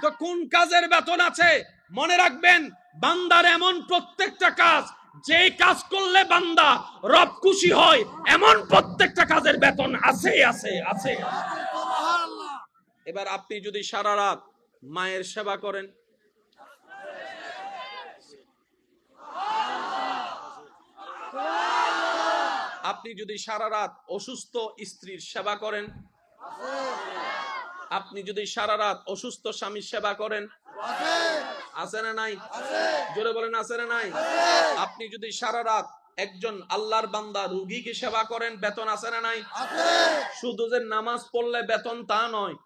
তো কোন কাজের বেতন আছে? মনে রাখবেন, বান্দার এমন প্রত্যেকটা কাজ, যে কাজ করলে বান্দা রব খুশি হয়, এমন প্রত্যেকটা কাজের বেতন আছে। এবার আপনি যদি সারা রাত মায়ের সেবা করেন, আপনি যদি সারা রাত অসুস্থ স্ত্রীর সেবা করেন, আপনি যদি সারা রাত অসুস্থ স্বামীর সেবা করেন, আছে না নাই? জোরে বলেন আছে না নাই? আপনি যদি সারা রাত একজন আল্লাহর বান্দা রোগীকে সেবা করেন, বেতন আছে না নাই? শুধু যে নামাজ পড়লে বেতন তা নয়।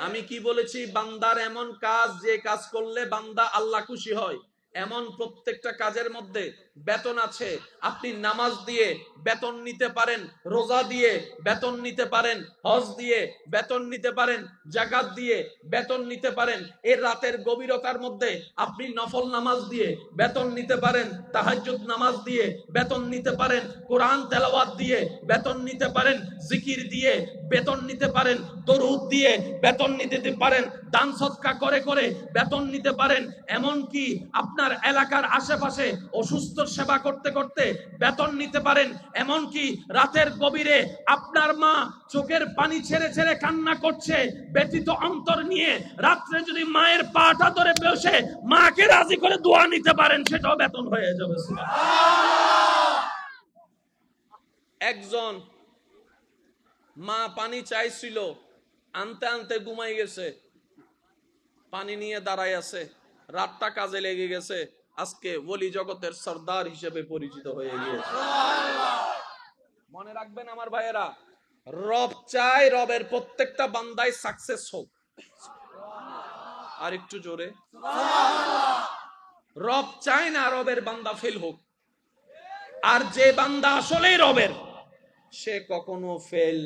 আমি কি বলেছি? বান্দার এমন কাজ, যে কাজ করলে বান্দা আল্লাহ খুশি হয়, এমন প্রত্যেকটা কাজের মধ্যে বেতন আছে। আপনি নামাজ দিয়ে বেতন নিতে পারেন, রোজা দিয়ে বেতন নিতে পারেন, হজ দিয়ে বেতন নিতে পারেন, যাকাত দিয়ে বেতন নিতে পারেন। এই রাতের গভীরতার মধ্যে আপনি নফল নামাজ দিয়ে বেতন নিতে পারেন, তাহাজ্জুদ নামাজ দিয়ে বেতন নিতে পারেন, কোরআন তেলাওয়াত দিয়ে বেতন নিতে পারেন, জিকির দিয়ে বেতন নিতে পারেন, দরুদ দিয়ে বেতন নিতে পারেন, দান সদকা করে বেতন নিতে পারেন। এমন কি আপনার এলাকার আশেপাশে অসুস্থ সেবা করতে করতে বেতন নিতে পারেন। এমন কি রাতের গভীরে আপনার মা চোখের পানি ছেড়ে কান্না করছে, ব্যথিত অন্তর নিয়ে রাত্রে যদি মায়ের পাটা ধরে বসে মাকে রাজি করে দোয়া নিতে পারেন, সেটাও বেতন হয়ে যাবে। একজন মা পানি চাইছিল, আনতে ঘুমাই গেছে, পানি নিয়ে দাঁড়ায় আছে, রাতটা কাজে লেগে গেছে, আজকে ওলি জগতের সর্দার হিসেবে পরিচিত হয়ে গিয়েছে। মনে রাখবেন আমার ভাইয়েরা, রব চায় রবের প্রত্যেকটা বান্দায় সাকসেস হোক। আর একটু জোরে। রব চায় না রবের বান্দা ফেল হোক। আর যে বান্দা আসলেই রবের, সে কখনো ফেল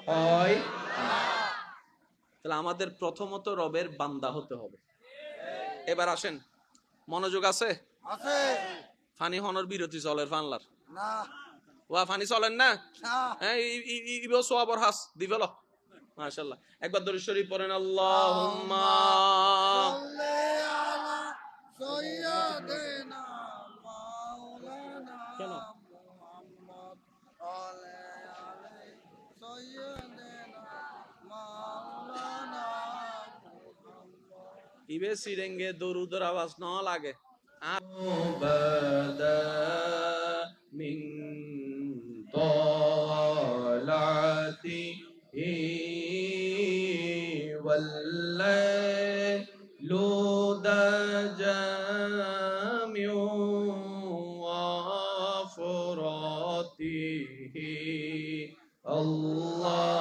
হয় না। তাহলে আমাদের প্রথমত রবের বান্দা হতে হবে। এবার আসেন, মনোযোগ আছে? ফানি হনর বিরতি চলের ফানলার ওয়া ফানি চলেন না? হ্যাঁ, ইবো সোয়াবর হাস দিবেল মাশাআল্লাহ। একবার দরুদ শরীফ পড়েন, আল্লাহুম্মা সাইয়্যিদিনা মাওলানা কেন মুহাম্মদ আলাইহি সাইয়্যিদিনা মাওলানা ইবে সিরেঙ্গে দরুদের আওয়াজ না লাগে। আবাদা মিন তালাতি والليل دجى من وفراته الله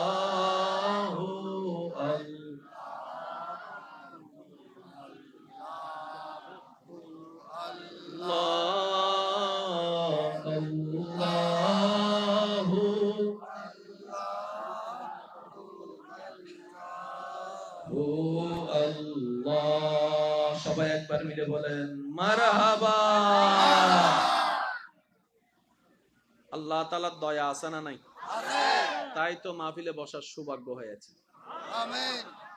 সবাই একবার মিলে বলেন মারহাবা। আল্লাহ তাআলার দয়া আছে না নাই? তাই তো মাহফিলে বসার সৌভাগ্য হয়েছে।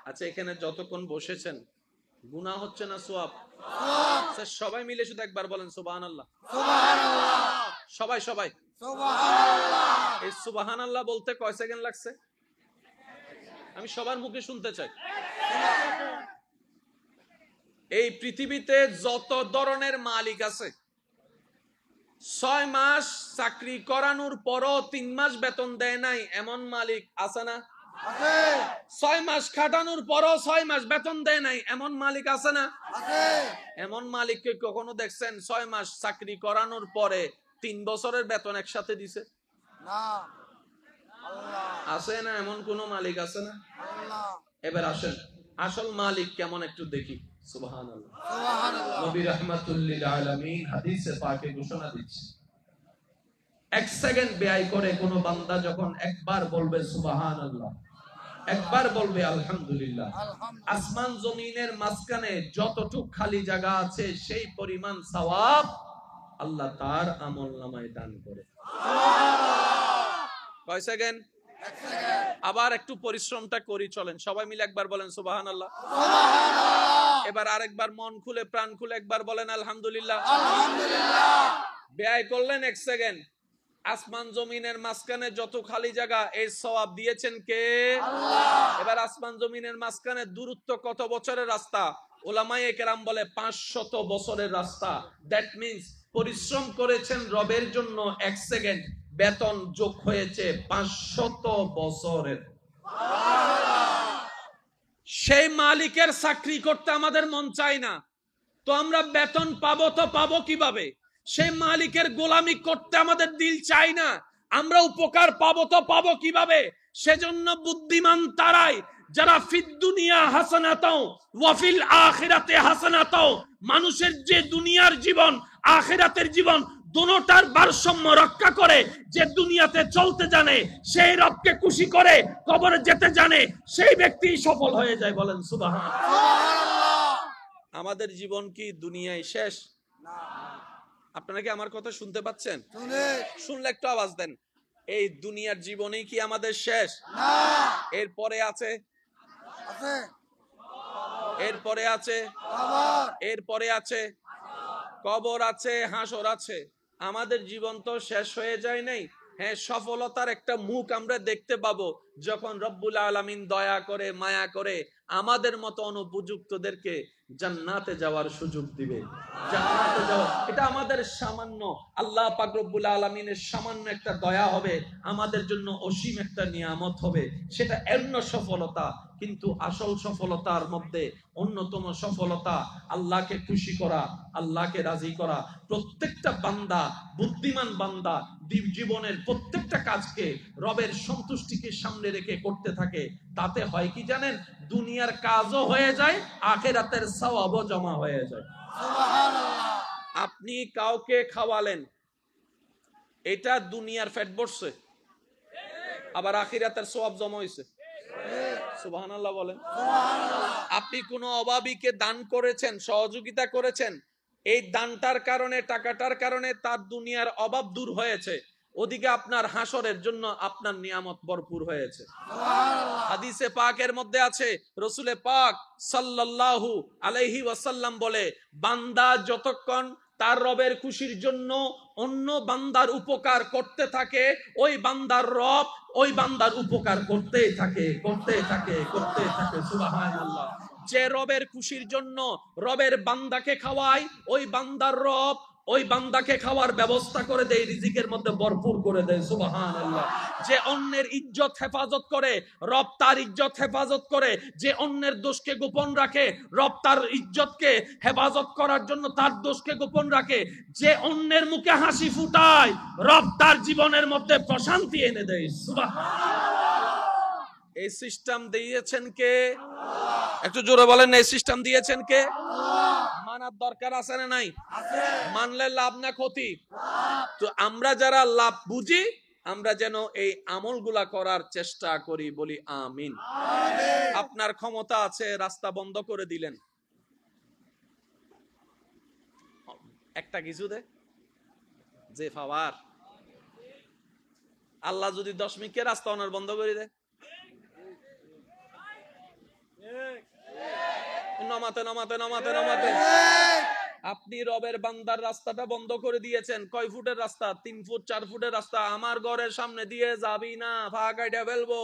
আচ্ছা, এখানে যতক্ষণ বসেছেন গুনাহ হচ্ছে না সওয়াব? সবাই মিলে শুধু একবার বলেন সুবহানাল্লাহ। সবাই সবাই এই সুবহানাল্লাহ বলতে কয় সেকেন্ড লাগছে? আমি সবার মুখে শুনতে চাই। এই পৃথিবীতে যত ধরনের মালিক আছে, 6 মাস চাকরি করানোর পরও 3 মাস বেতন দেয় নাই এমন মালিক আছে না? 6 মাস খাটানোর পরও 6 মাস বেতন দেয় নাই এমন মালিক আছে না? এমন মালিককে কখনো দেখছেন 6 মাস চাকরি করানোর পরে 3 বছরের বেতন একসাথে দিছে? আছে না? এমন কোন মালিক আছে না? এবার আসেন আসল মালিক কেমন একটু দেখি। সুবহানাল্লাহ। নবী রাহমাতুল লিল আলামিন হাদিসে পাকে ঘোষণা দিচ্ছে, 1 সেকেন্ড ব্যয় করে কোন বান্দা যখন একবার বলবে সুবহানাল্লাহ, একবার বলবে আলহামদুলিল্লাহ, আসমান জমিনের মাঝখানে যতটুকু খালি জায়গা আছে সেই পরিমাণ সওয়াব আল্লাহ তার আমলনামায় দান করে। কয় সেকেন্ড? আবার একটু পরিশ্রমটা করি, চলেন সবাই মিলে একবার বলেন সুবহানাল্লাহ। এবার আরেকবার মন খুলে প্রাণ খুলে একবার বলেন আলহামদুলিল্লাহ। ব্যয় করলেন 1 সেকেন্ড, আসমান জমিনের মাঝখানে যত খালি জায়গা এই সওয়াব দিয়েছেন কে? আল্লাহ। এবার আসমান জমিনের মাঝখানে দূরত্ব কত বছরের রাস্তা? উলামায়ে কেরাম বলে 500 বছরের রাস্তা। দ্যাট মিন্স পরিশ্রম করেছেন রবের জন্য 1 সেকেন্ড, বেতন যোগ হয়েছে 500 বছরের। সেই মালিকের চাকরি করতে আমাদের মন চায় না, তো আমরা বেতন পাবো তো পাবো কিভাবে? সেই মালিকের গোলামি করতে আমাদের দিল চাই না, আমরা উপকার পাবো তো পাবো কিভাবে? সেজন্য বুদ্ধিমান তারাই যারা ফিদ দুনিয়া হাসানাতাও ওয়া ফিল আখিরাতে হাসানাতাও, মানুষের যে দুনিয়ার জীবন আখিরাতের জীবন দুটোটার ভারসাম্য রক্ষা করে, যে দুনিয়াতে চলতে জানে, সেই রবকে খুশি করে কবরে যেতে জানে, সেই ব্যক্তি সফল হয়ে যায়। বলেন সুবহানাল্লাহ। আমাদের জীবন কি দুনিয়ায় শেষ? না। আপনারা কি আমার কথা শুনতে পাচ্ছেন? শুনলে একটু আওয়াজ দেন। এই দুনিয়ার জীবনই কি আমাদের শেষ? না। এরপরে আছে, এরপরে আছে, এরপরে আছে কবর আছে, হাসর আছে। আমাদের জীবন তো শেষ হয়ে যায় নাই। হ্যাঁ, সফলতার একটা মুখ আমরা দেখতে পাবো যখন রব্বুল আলামিন দয়া করে মায়া করে আমাদের মতো অনুপযুক্তদেরকে জান্নাতে যাওয়ার সুযোগ দিবে। জান্নাতে যাওয়া এটা আমাদের সামান্য, আল্লাহ পাক রব্বুল আলামিনের সামান্য একটা দয়া হবে, আমাদের জন্য অসীম একটা নিয়ামত হবে, সেটা এমন সফলতা। কিন্তু আসল সফলতার মধ্যে অন্যতম সফলতা আল্লাহকে খুশি করা, আল্লাহকে রাজি করা। প্রত্যেকটা বান্দা, বুদ্ধিমান বান্দা জীবনের প্রত্যেকটা কাজকে রবের সন্তুষ্টিকে সামনে রেখে করতে থাকে। তাতে হয় কি জানেন? দুনিয়ার কাজও হয়ে যায়, আখিরাতের সওয়াবও জমা হয়ে যায়। সুবহানাল্লাহ। আপনি কাউকে খাওয়ালেন, এটা দুনিয়ার পেট ভরছে, আবার আখিরাতের সওয়াব জমা হইছে। সুবহানাল্লাহ বলেন। আপনি কোনো অভাবীকে দান করেছেন, সহযোগিতা করেছেন, এই দানটার কারণে, টাকাটার কারণে তার দুনিয়ার অভাব দূর হয়েছে, ওদিকে আপনার হাসরের জন্য আপনার নিয়ামত ভরপুর হয়েছে। হাদিসে পাকের মধ্যে আছে, রাসূলে পাক সাল্লাল্লাহু আলাইহি ওয়াসাল্লাম বলে, বান্দা যতক্ষণ তার রবের খুশির জন্য অন্য বান্দার উপকার করতে থাকে, ওই বান্দার রব ওই বান্দার উপকার করতেই থাকে, করতেই থাকে, করতেই থাকে। সুবহানাল্লাহ। যে রবের খুশির জন্য রবের বান্দাকে খাওয়ায়, ওই বান্দার রব ওই বান্দাকে খাওয়ার ব্যবস্থা করে দেয়, রিজিকের মধ্যে ভরপুর করে দেয়। সুবহানাল্লাহ। যে অন্যের ইজ্জত হেফাজত করে, রব তার ইজ্জত হেফাজত করে। যে অন্যের দোষকে গোপন রাখে, রব তার ইজ্জতকে হেফাজত করার জন্য তার দোষকে গোপন রাখে। যে অন্যের মুখে হাসি ফুটায়, রব তার জীবনের মধ্যে প্রশান্তি এনে দেয়। সুবহানাল্লাহ। এই সিস্টেম দিয়েছেন কে? একটু জোরে বলেন, এই সিস্টেম দিয়েছেন কে? মানার দরকার আছে না নাই? মানলে লাভ না ক্ষতি? তো আমরা যারা লাভ বুঝি, আমরা যেন এই আমলগুলা করার চেষ্টা করি, বলি আমিন। আপনার ক্ষমতা আছে, রাস্তা বন্ধ করে দিলেন, একটা কিছু দে যে পাওয়ার, আল্লাহ যদি 10 মিনিটে রাস্তা ওনার বন্ধ করে দেয়, নামাতে নামাতে নামাতে নামাতে আপনি রবের বান্দার রাস্তাটা বন্ধ করে দিয়েছেন। কয় ফুটের রাস্তা? 3 ফুট 4 ফুটের রাস্তা। আমার ঘরের সামনে দিয়ে যাবি না, ফাঁকাইটা ফেলবো।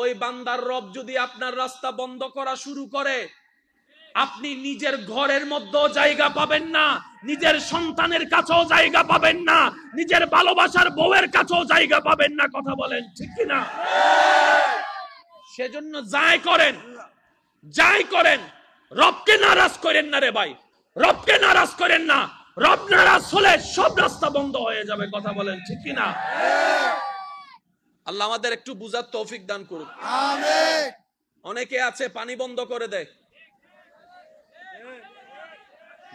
ওই বান্দার রব যদি আপনার রাস্তা বন্ধ করা শুরু করে, আপনি নিজের ঘরের মধ্যেও জায়গা পাবেন না, নিজের সন্তানের কাছেও জায়গা পাবেন না, নিজের ভালোবাসার বউয়ের কাছেও জায়গা পাবেন না। কথা বলেন ঠিক কিনা? সেজন্য যাই করেন, যাই করেন, রবকে নারাজ করেন না রে ভাই, রবকে নারাজ করেন না। রব নারাজ হলে সব রাস্তা বন্ধ হয়ে যাবে। কথা বলেন ঠিক কিনা? আল্লাহ আমাদের একটু বুঝার তৌফিক দান করুন। আমিন। অনেকে আছে পানি বন্ধ করে দেয়,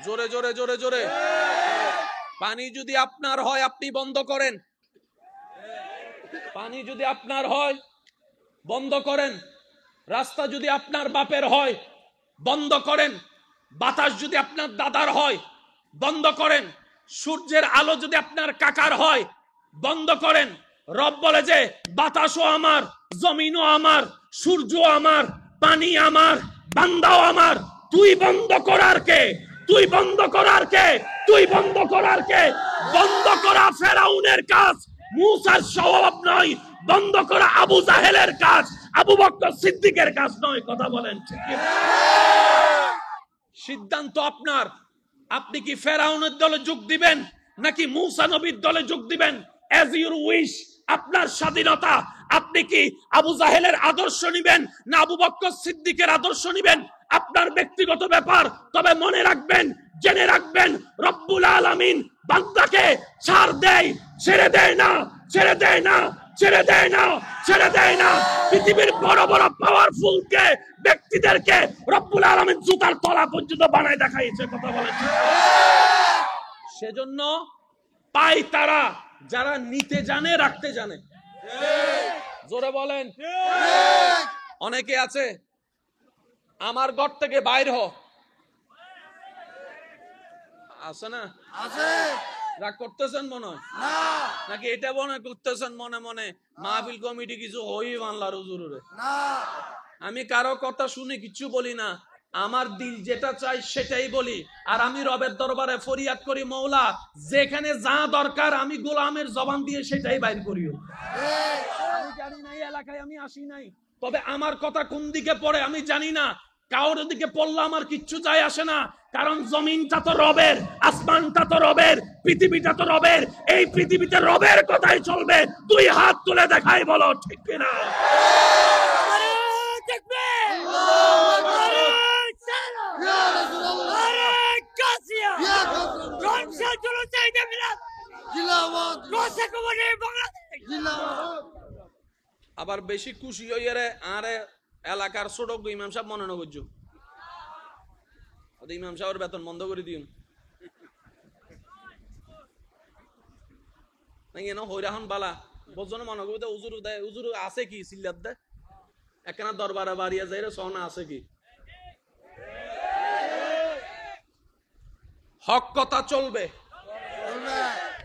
জোরে জোরে জোরে জোরে। পানি যদি আপনার হয়, আপনি বন্ধ করেন। পানি যদি আপনার হয়, বন্ধ করেন। রাস্তা যদি আপনার বাপের হয়, বন্ধ করেন। বাতাস যদি আপনার দাদার হয়, বন্ধ করেন। সূর্যের আলো যদি আপনার কাকার হয়, বন্ধ করেন। রব বলে যে বাতাসও আমার, জমিনও আমার, সূর্য আমার, পানি আমার, বান্দাও আমার। তুই বন্ধ করার কে? তুই বন্ধ করার কে? তুই বন্ধ করার কে? বন্ধ করা ফেরাউনের কাজ, মুসার স্বভাব নয়। বন্ধ করা আবু জাহেলের কাজ, আবু বকর সিদ্দিকের কাজ নয়। কথা বলেন ঠিক কি? সিদ্ধান্ত আপনার। আপনি কি ফেরাউনের দলে যোগ দিবেন নাকি মুসা নবীর দলে যোগ দিবেন? এজ ইউর উইশ, আপনার স্বাধীনতা। আপনি কি আবু জাহেলের আদর্শ নিবেন না আবু বকর সিদ্দিকের আদর্শ নিবেন? আপনার ব্যক্তিগত ব্যাপার। তবে মনে রাখবেন, জেনে রাখবেন, রব্বুল আলামিন বান্দাকে ছাড় দেয়, ছেড়ে দেয় না, ছেড়ে দেয় না, ছেড়ে দেয় না, ছেড়ে দেয় না। পৃথিবীর বড় বড় পাওয়ারফুল কে ব্যক্তিদেরকে রব্বুল আলামিন জুতার তলা পর্যন্ত বানায় দেখাইছে। কথা বলেন। সেজন্য পাই তারা যারা নিতে জানে, রাখতে জানে। জোরে বলেন। অনেকে আছে আমার ঘর থেকে বাইর হ, আছে না? আছে। রাগ করতেছেন মনে হয় নাকি এটা মনে করতেছেন মনে মনে মাহফিল কমিটি কিছু হই বাংলার হুজুরে? আমি কারো কথা শুনে কিছু বলি না, আমার দিল যেটা চাই সেটাই বলি। আর আমি রবের দরবারে ফরিয়াদ করি, মৌলা যেখানে যা দরকার আমি গোলামের জবান দিয়ে সেটাই বাইর করিও। আমি জানি না এই এলাকায় আমি আসি নাই, তবে আমার কথা কোন দিকে পড়ে আমি জানি না। কারোর দিকে পড়লে আমার কিচ্ছু যায় আসে না, কারণ জমিনটা তো রবের, আসমানটা তো রবের, পৃথিবীটা তো রবের। এই পৃথিবীতে রবের কথাই চলবে। দুই হাত তুলে দেখাই, বলো ঠিক কিনা? আবার বেশি খুশি হইয়ারে আরে এলাকার ছোট ইমাম সাহেব মনে না করছো, ইমাম সাহেবের বেতন বন্ধ করে দিন নাকি হইরাহন বালা বজন মনে করতে উজুর দেয়, উজুর আছে কি সিল্লাত দেয় একখানা দরবারে বাড়িয়া যাই রে সোনা আছে কি? হক কথা চলবে,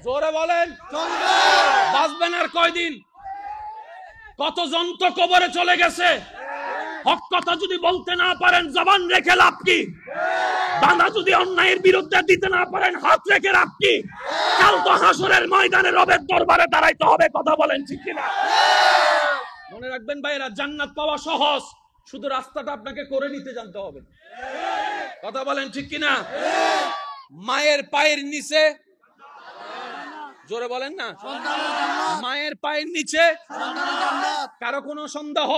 জোরে বলেন চলবে। বাঁচবেন আর কয়দিন? কতজন তো কবরে চলে গেছে। হক কথা যদি বলতে না পারেন জবান রেখে লাভ কি? বাঁধা যদি অন্যায়ের বিরুদ্ধে দিতে না পারেন হাত রেখে লাভ কি? কাল তো হাসরের ময়দানে রবের দরবারে দাঁড়াইতে হবে, কথা বলেন ঠিক কিনা? মনে রাখবেন ভাইরা, জান্নাত পাওয়া সহজ, শুধু রাস্তাটা আপনাকে করে নিতে জানতে হবে, কথা বলেন ঠিক কিনা? মায়ের পায়ের নিচে, জোরে বলেন না, মায়ের পায়ের নিচে কারো কোনো সন্দেহ?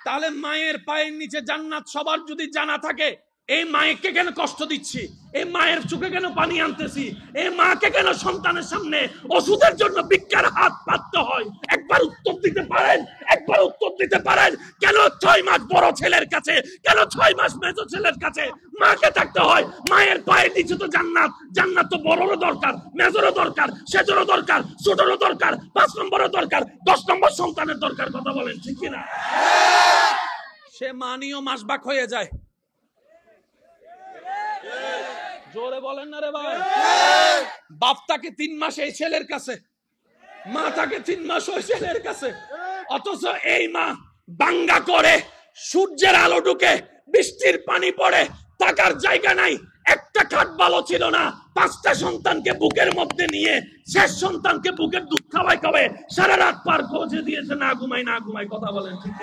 তাহলে মায়ের পায়ের নিচে জান্নাত সবার যদি জানা থাকে, এই মায়েকে কেন কষ্ট দিচ্ছি? এই মায়ের চোখে কেন পানি আনতেছি? এই মাকে কেন সন্তানের সামনে ওষুধের জন্য ভিক্ষার হাত পাততে হয়? একবার উত্তর দিতে পারেন? একবার উত্তর দিতে পারেন? কেন 6 মাস বড় ছেলের কাছে, কেন 6 মাস মেজো ছেলের কাছে মাকে থাকতে হয়? মায়ের পায়ের নিচে তো জান্নাত। জান্নাত তো বড়রও দরকার, মেজরও দরকার, সেজরও দরকার, ছোটরও দরকার, 5 নম্বরও দরকার, 10 নম্বর সন্তানের দরকার, কথা বলেন ঠিক কিনা? সে মানিও মাসবাক হয়ে যায়। জোরে বলেন না রে ভাই। বাপ থাকে 3 মাস এই ছেলের কাছে, মা থাকে 3 মাস ওই ছেলের কাছে, অথচ এই মা বাঙ্গা করে, সূর্যের আলো ঢুকে, বৃষ্টির পানি পড়ে, থাকার জায়গা নাই, একটা খাট ভালো ছিল না, 5টা সন্তানকে বুকের মধ্যে নিয়ে, শেষ সন্তানকে বুকের দুধ খাওয়াই খাওয়াই সারা রাত পার পৌঁছে দিয়েছে, না ঘুমাই না ঘুমাই, কথা বলেন ঠিক?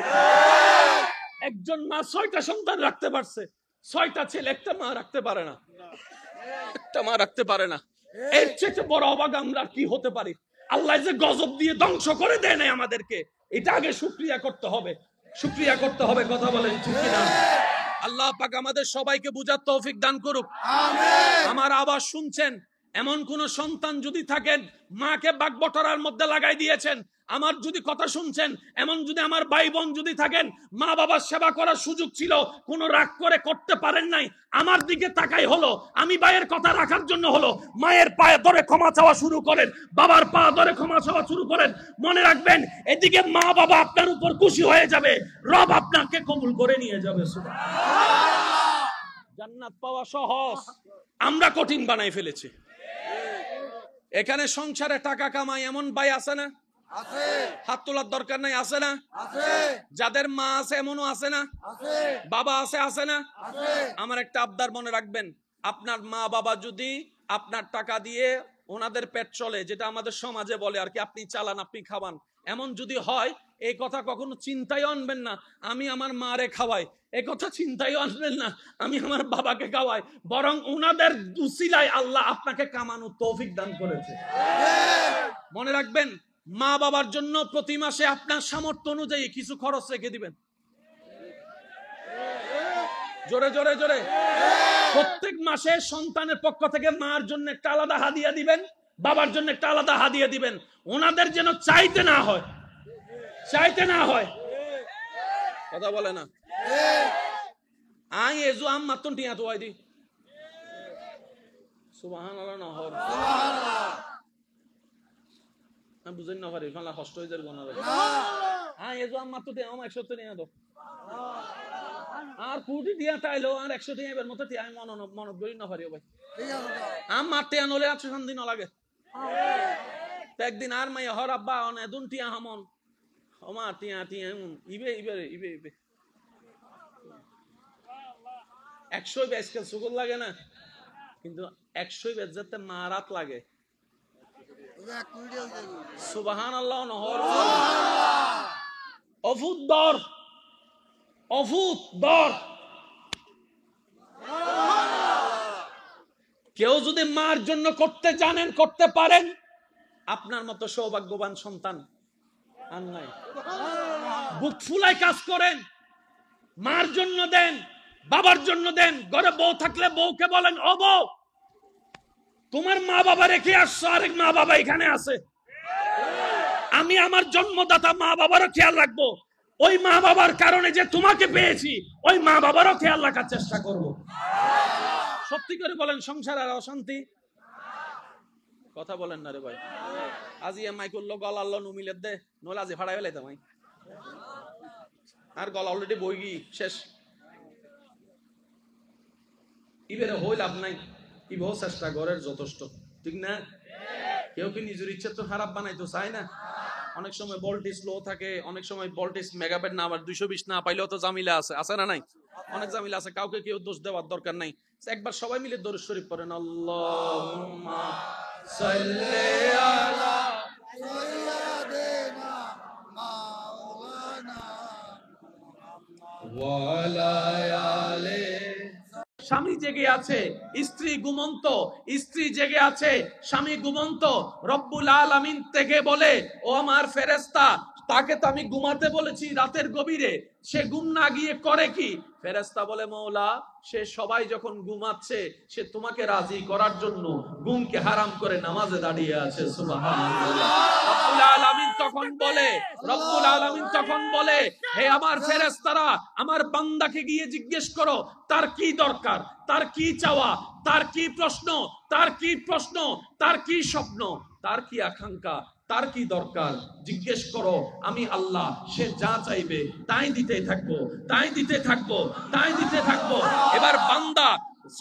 একজন মা 6টা সন্তান রাখতে পারছে, 6টা ছেলে একটা মা রাখতে পারে না, একটা মা রাখতে পারে না। এর চেয়ে বড় অবাক আমরা কি হতে পারি? আল্লাহ যে গজব দিয়ে ধ্বংস করে দেয় নাই আমাদেরকে, এটা আগে শুকরিয়া করতে হবে, শুকরিয়া করতে হবে, কথা বলেন ঠিক কিনা? আল্লাহ পাক আমাদের সবাইকে বুঝার তৌফিক দান করুক, আমিন। আমার আওয়াজ শুনছেন? এমন কোন সন্তান যদি থাকেন মাকে বাগবটরার মধ্যে লাগাই দিয়েছেন, আমার যদি কথা শুনছেন, এমন যদি আমার ভাই বোন যদি থাকেন, মা বাবার সেবা করার সুযোগ ছিল, কোন রাগ করে করতে পারেন নাই, আমার দিকে তাকাই হলো, আমি ভাইয়ের কথা রাখার জন্য হলো, মায়ের পায়ে ধরে ক্ষমা চাওয়া শুরু করেন, বাবার পা ধরে ক্ষমা চাওয়া শুরু করেন। মনে রাখবেন, এদিকে মা বাবা আপনার উপর খুশি হয়ে যাবে, রব আপনাকে কবুল করে নিয়ে যাবে। সুবহানাল্লাহ। জান্নাত পাওয়া সহজ, আমরা কঠিন বানাই ফেলেছি। এখানে সংসারে টাকা কামাই এমন ভাই আছে না? আছে। হাত তোলার দরকার নাই, আছে না? আছে। যাদের মা আছে এমনও আছে না? আছে। বাবা আছে, আছে না? আছে। আমার একটা আবদার মনে রাখবেন, আপনার মা বাবা যদি আপনার টাকা দিয়ে ওনাদের পেট চলে, যেটা আমাদের সমাজে বলে আর কি, আপনি চালান, আপনি খাওয়ান, এমন যদি হয়, এই কথা কখনো চিন্তায় আনবেন না আমি আমার মারে খাওয়াই, এই কথা চিন্তায় আনবেন না আমি আমার বাবাকে খাওয়াই, বরং ওনাদের উসিলায় আল্লাহ আপনাকে কামানোর তৌফিক দান করেছে। মনে রাখবেন, মা বাবার জন্য প্রতি মাসে আপনার সামর্থ্য অনুযায়ী কিছু খরচ রেখে দিবেন। জোরে জোরে জোরে। প্রত্যেক মাসে সন্তানের পক্ষ থেকে মার জন্য একটা আলাদা হাদিয়া দিবেন, বাবার জন্য একটা আলাদা হাদিয়া দিবেন, ওনাদের যেন চাইতে না হয়, চাইতে না হয়, কথা বলে না। আই এজু আম মাত্তন টিয়া তো আইদি সুবহানাল্লাহ না হয়, সুবহানাল্লাহ আমি বুঝেন না পারি, ফালা কষ্ট হয়ে যাবে না। আই এজু আম মাত্তন টিয়া আম 100 টিয়া দাও, আর কুটি দিয়া তাইলো আর 100 টিয়া এর মতো টিয়া আমি মন করি না পারি ভাই, আম মারতে আনলে আছে শান্তি না লাগে। একদিন আর মাই হর আব্বা অনে দুন টিয়া হামন ওমা টিয়া টিয়া ইবে ইবে ইবে ইবে 100 বেসকে সুগুল লাগে না, কিন্তু 100 বেস যাতে মারাত লাগে। সুবহানাল্লাহ নহর অভূত দর, অভূত দর। কেউ যদি মার জন্য করতে জানেন, করতে পারেন, আপনার মতো সৌভাগ্যবান সন্তান আর নাই। বুক ফুলাই কাজ করেন, মার জন্য দেন, বাবার জন্য দেন। ঘরে বউ থাকলে বউকে বলেন, ও বউ তোমার মা বাবা রেখে আসছো, আরেক মা বাবা এখানে আছে, আমি আমার জন্মদাতা মা বাবারও খেয়াল রাখবো, ওই মা বাবার কারণে যে তোমাকে পেয়েছি ওই মা বাবারও খেয়াল রাখার চেষ্টা করব। সত্যি করে বলেন, সংসার আর অশান্তি, কথা বলেন না রে ভাই। আজি এমআই করলো গলাল্লো নুমিলে দে নলে আজি ভাড়াই ফেলাইতাম আর গলা অলরেডি বই গি শেষ, ইবেরে হই লাভ নাই, ইবেও চেষ্টা করার যথেষ্ট, ঠিক না? কেউ কি নিজের ইচ্ছা তো খারাপ বানাইতো চায় না? অনেক সময় ভোল্টেজ লো থাকে, অনেক সময় ভোল্টেজ মেগাবাইট না আবার 220 না পাইলেও তো জামিলা আছে, আছে না নাই? অনেক জামিলা আছে, কাউকে কেউ দোষ দেওয়ার দরকার নাই। একবার সবাই মিলে দরুদ শরীফ পড়েন, আল্লাহুম্মা সাল্লি আলা সাইয়্যিদিনা মাওলানা ওয়া আলা আলি। স্বামী জেগে আছে, স্ত্রী ঘুমন্ত, স্ত্রী জেগে আছে, স্বামী ঘুমন্ত। রব্বুল আলামিন থেকে বলে, ও আমার ফেরেশতা, তাকে তো আমি ঘুমাতে বলেছি রাতের গভীরে, সে ঘুম না গিয়ে করে কি? ফেরেশতা বলে, মওলা, সে সবাই যখন ঘুমাচ্ছে সে তোমাকে রাজি করার জন্য ঘুমকে হারাম করে নামাজে দাঁড়িয়ে আছে। সুবহানাল্লাহ। রব্বুল আলামিন তখন বলে, হে আমার ফেরেশতারা, আমার বান্দাকে গিয়ে জিজ্ঞেস করো তার কি দরকার, তার কি চাওয়া, তার কি প্রশ্ন, তার কি প্রশ্ন, তার কি স্বপ্ন, তার কি আকাঙ্ক্ষা, তার কি দরকার, জিজ্ঞেস করো, আমি আল্লাহ সে যা চাইবে তাই দিতে থাকবো, তাই দিতে থাকবো, তাই দিতে থাকবো। এবার বান্দা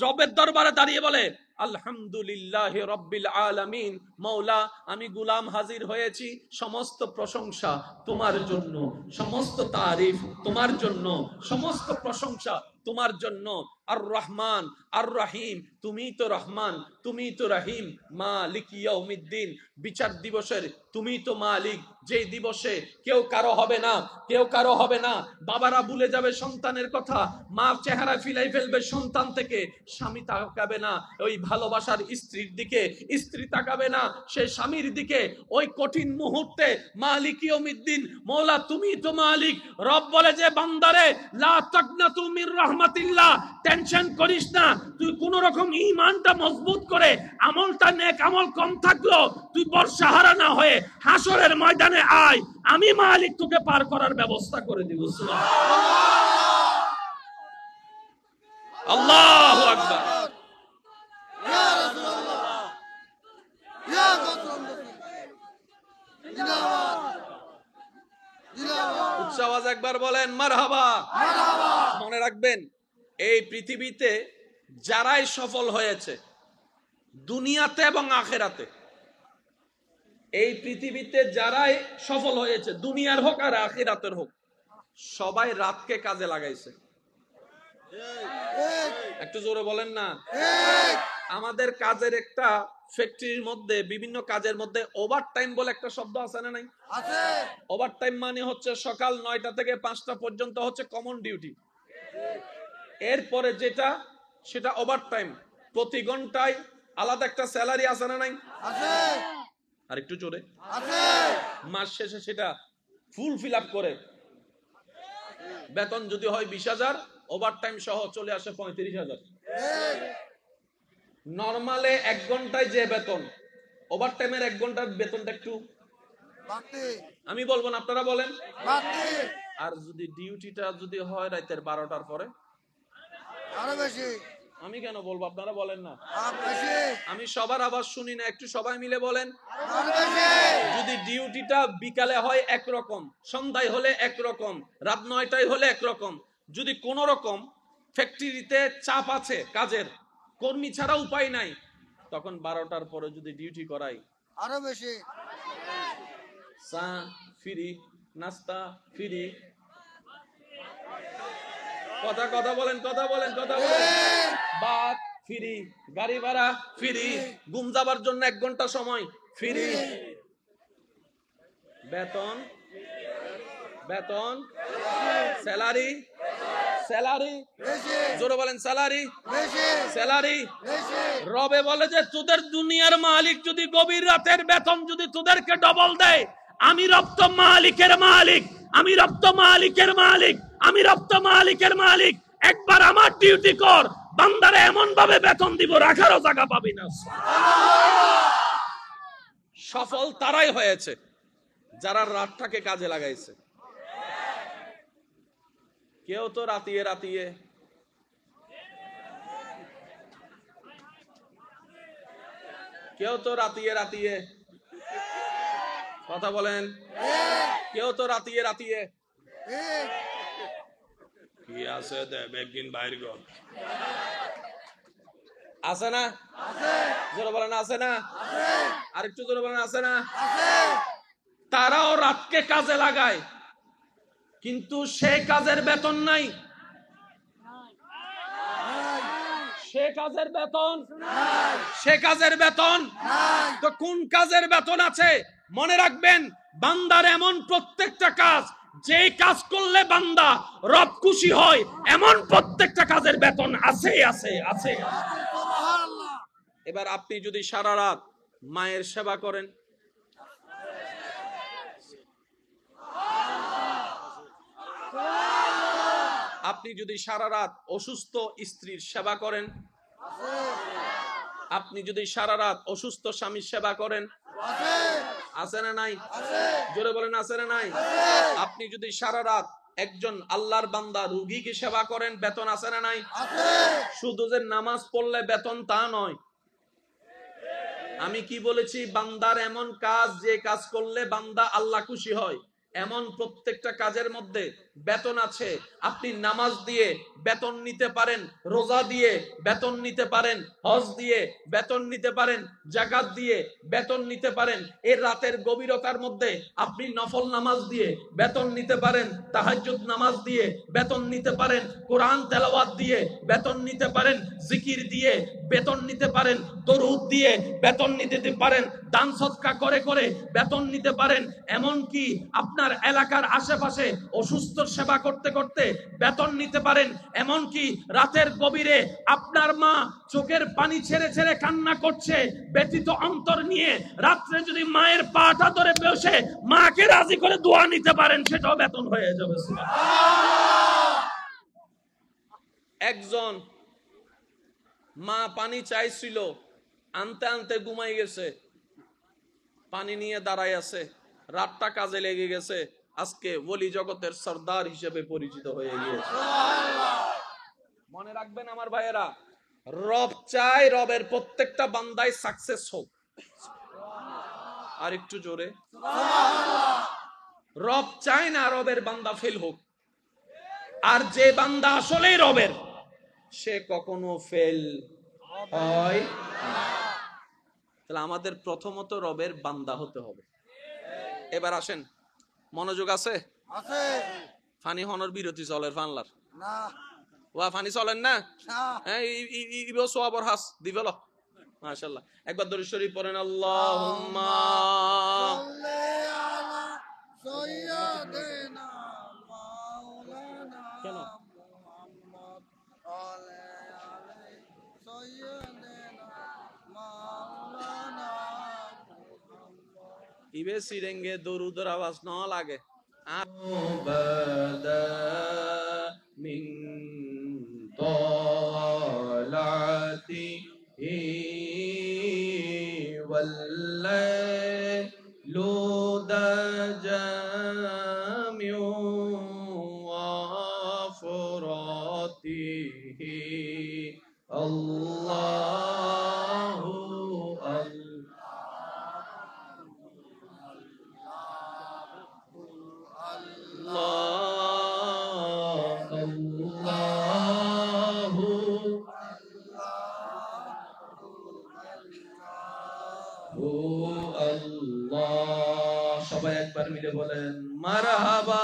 রবের দরবারে দাঁড়িয়ে বলে, আলহামদুলিল্লাহি রাব্বিল আলামিন, মওলা আমি গোলাম হাজির হয়েছি, সমস্ত প্রশংসা তোমার জন্য, সমস্ত তারিফ তোমার জন্য, সমস্ত প্রশংসা তোমার জন্য। আর রহমান আর রহিম, তুমিই তো রহমান, তুমিই তো রহিম। মালিক ইয়াউমিদ্দিন, বিচার দিবসের তুমিই তো মালিক, যেই দিবসে কেউ কারো হবে না, কেউ কারো হবে না। বাবারা ভুলে যাবে সন্তানের কথা, মা চেহারা ফিলাই ফেলবে সন্তান থেকে, স্বামী তাকাবে না ওই ভালোবাসার স্ত্রীর দিকে, স্ত্রী তাকাবে না সে স্বামীর দিকে। ওই কঠিন মুহূর্তে মালিক ইয়াউমিদ্দিন, মওলা তুমিই তো মালিক। রব বলে যে, বান্দারে, লা তাকনাতু মির রাহমাতিল্লাহ, টেনশন করিস না, তুই কোন রকম ঈমানটা মজবুত করে, আমলটা নেক আমল কম থাকলো তুই বর্ষাহারা না হয়ে হাসরের ময়দানে আয়, আমি মালিক তোকে পার করার ব্যবস্থা করে দিব। সুবহানাল্লাহ, আল্লাহু আকবার। ইয়া রাসূলুল্লাহ, ইয়া রাসূলুল্লাহ, জিন্দাবাদ, জিন্দাবাদ। উচ্চ আওয়াজ একবার বলেন মারহাবা, মারহাবা। মনে রাখবেন, এই পৃথিবীতে যারাই সফল হয়েছে দুনিয়াতে এবং আখেরাতে, এই পৃথিবীতে যারাই সফল হয়েছে দুনিয়ার হোক আর আখেরাতের হোক, সবাই রাতকে কাজে লাগাইছে। একটু জোরে বলেন না। আমাদের কাজের একটা ফ্যাক্টরির মধ্যে, বিভিন্ন কাজের মধ্যে ওভার টাইম বলে একটা শব্দ আছে না নাই? আছে। ওভার টাইম মানে হচ্ছে সকাল 9টা থেকে 5টা পর্যন্ত হচ্ছে কমন ডিউটি, এরপরে যেটা সেটা ওভার টাইম। প্রতি ঘন্টায় আলাদা একটা স্যালারি আছে না নাই? আছে। আর একটু জোরে। আছে। মাস শেষে সেটা ফুল ফিল আপ করে বেতন যদি হয় 20,000, ওভার টাইম সহ চলে আসে 35,000। নরমালে 1 ঘন্টায় যে বেতন, ওভার টাইমের 1 ঘন্টার বেতনটা একটু আমি বলবো না, আপনারা বলেন। আর যদি ডিউটিটা যদি হয় রাতের 12টার পরে, আরো বেশি। আমি কেন বলবো, আপনারা বলেন না। আমি সবার আওয়াজ শুনি না, একটু সবাই মিলে বলেন। যদি ডিউটিটা বিকালে হয় একরকম, সন্ধ্যায় হলে একরকম, রাত 9টায় হলে একরকম, যদি কোন রকম ফ্যাক্টরিতে চাপ আছে কাজের, কর্মী ছাড়া উপায় নাই, তখন 12টার পরে যদি ডিউটি করাই আরো বেশি। চা ফ্রি, নাস্তা ফ্রি, কথা বলেন, কথা বলেন, কথা বলেন। বাত ফ্রি, গাড়ি ভাড়া ফ্রি, ঘুম যাবার জন্য 1 ঘন্টা সময় ফ্রি, বেতন বেতন, স্যালারি স্যালারি, জোরে বলেন স্যালারি স্যালারি। রবে বলে যে, তোদের দুনিয়ার মালিক যদি গভীর রাতের বেতন যদি তোদেরকে ডবল দেয়, আমি রব তো মালিকের মালিক, আমি রব তো মালিকের মালিক, আমি রব তো মালিকের মালিক। একবার আমার ডিউটি কর, বান্দারে এমন ভাবে বেতন দিব রাখারও জায়গা পাবি না। সফল তারাই হয়েছে যারা রাতটাকে কাজে লাগাইছে। কেউ তো রাতিয়ে রাতিয়ে, কেউ তো রাতিয়ে রাতিয়ে, কথা বলেন, কেউ তো রাতিয়ে রাতিয়ে কি আছে দেব একদিন বাইর গল আছে না? জোরে বলেন আছে না? আর একটু জোরে বলেন আছে না? তারাও রাতকে কাজে লাগায়, কিন্তু সে কাজের বেতন নাই। সে কাজের বেতন তো কোন কাজের বেতন আছে? মনে রাখবেন, বান্দার এমন প্রত্যেকটা কাজ, যে কাজ করলে বান্দা রব খুশি হয়, এমন প্রত্যেকটা কাজের বেতন আছে আছে আছে। এবার আপনি যদি সারা রাত মায়ের সেবা করেন, আপনি যদি সারা রাত অসুস্থ স্ত্রীর সেবা করেন, আপনি যদি সারা রাত অসুস্থ স্বামীর সেবা করেন, আছে না নাই? জোরে বলেন আছে না নাই? আপনি যদি সারা রাত একজন আল্লাহর বান্দা রোগীকে সেবা করেন, বেতন আছে না নাই? শুধু যে নামাজ পড়লে বেতন তা নয়। আমি কি বলেছি? বান্দার এমন কাজ, যে কাজ করলে বান্দা আল্লাহ খুশি হয়, এমন প্রত্যেকটা কাজের মধ্যে বেতন আছে। আপনি নামাজ দিয়ে বেতন নিতে পারেন, রোজা দিয়ে বেতন নিতে পারেন, হজ দিয়ে বেতন নিতে পারেন, যাকাত দিয়ে বেতন নিতে পারেন। এর রাতের গভীরতার মধ্যে আপনি নফল নামাজ দিয়ে বেতন নিতে পারেন, তাহাজ্জুদ নামাজ দিয়ে বেতন নিতে পারেন, কোরআন তেলাওয়াত দিয়ে বেতন নিতে পারেন, জিকির দিয়ে বেতন নিতে পারেন, দরুদ দিয়ে বেতন নিতে পারেন, দান সদকা করে করে বেতন নিতে পারেন। এমনকি আপনার এলাকার আশেপাশে অসুস্থর সেবা করতে করতে বেতন নিতে পারেন। এমনকি রাতের গভীরে আপনার মা চোখের পানি ছেড়ে ছেড়ে কান্না করছে, ব্যথিত অন্তর নিয়ে রাত্রে যদি মায়ের পাটা ধরে বসে মাকে রাজি করে দোয়া নিতে পারেন, সেটাও বেতন হয়ে যাবে। একজন মা পানি চাইছিল, আনতে আনতে ঘুমাই গেছে, পানি নিয়ে দাঁড়ায় আছে, রাতটা কাজে লেগে গেছে, আজকে ওলি জগতের সর্দার হিসেবে পরিচিত হয়ে গিয়েছে। মনে রাখবেন আমার ভাইয়েরা, রব চায় রবের প্রত্যেকটা বান্দায় সাকসেস হোক। আর একটু জোরে, রব চায় না রবের বান্দা ফেল হোক। আর যে বান্দা আসলেই রবের, সে কখনো ফেল হয় না। তাহলে আমাদের প্রথমত রবের বান্দা হতে হবে। এবার আসেন, মনোযোগ আছে? ফানি হনর বিরতি চলের ফানলার না, ওয়া ফানি চলেন না? হ্যাঁ, ইবো সোয়াবর হাস দিবেল মাশাআল্লাহ। একবার দরুদ শরীফ পড়েন, আল্লাহুম্মা সাল্লি আলা সাইয়্যিদিনা মাওলানা কেন মুহাম্মদ আলাইহি সাইয়্যিদিনা মাওলানা মুহাম্মদ। ইবে সিরেঙ্গে দরুদের আওয়াজ না লাগে। আবাদা মিন তালাতি ওয়াল্লাইলু দাজামিউ ওয়াফরাতিহি আল্লাহু সবাই একবার মিলে বলেন মারহাবা।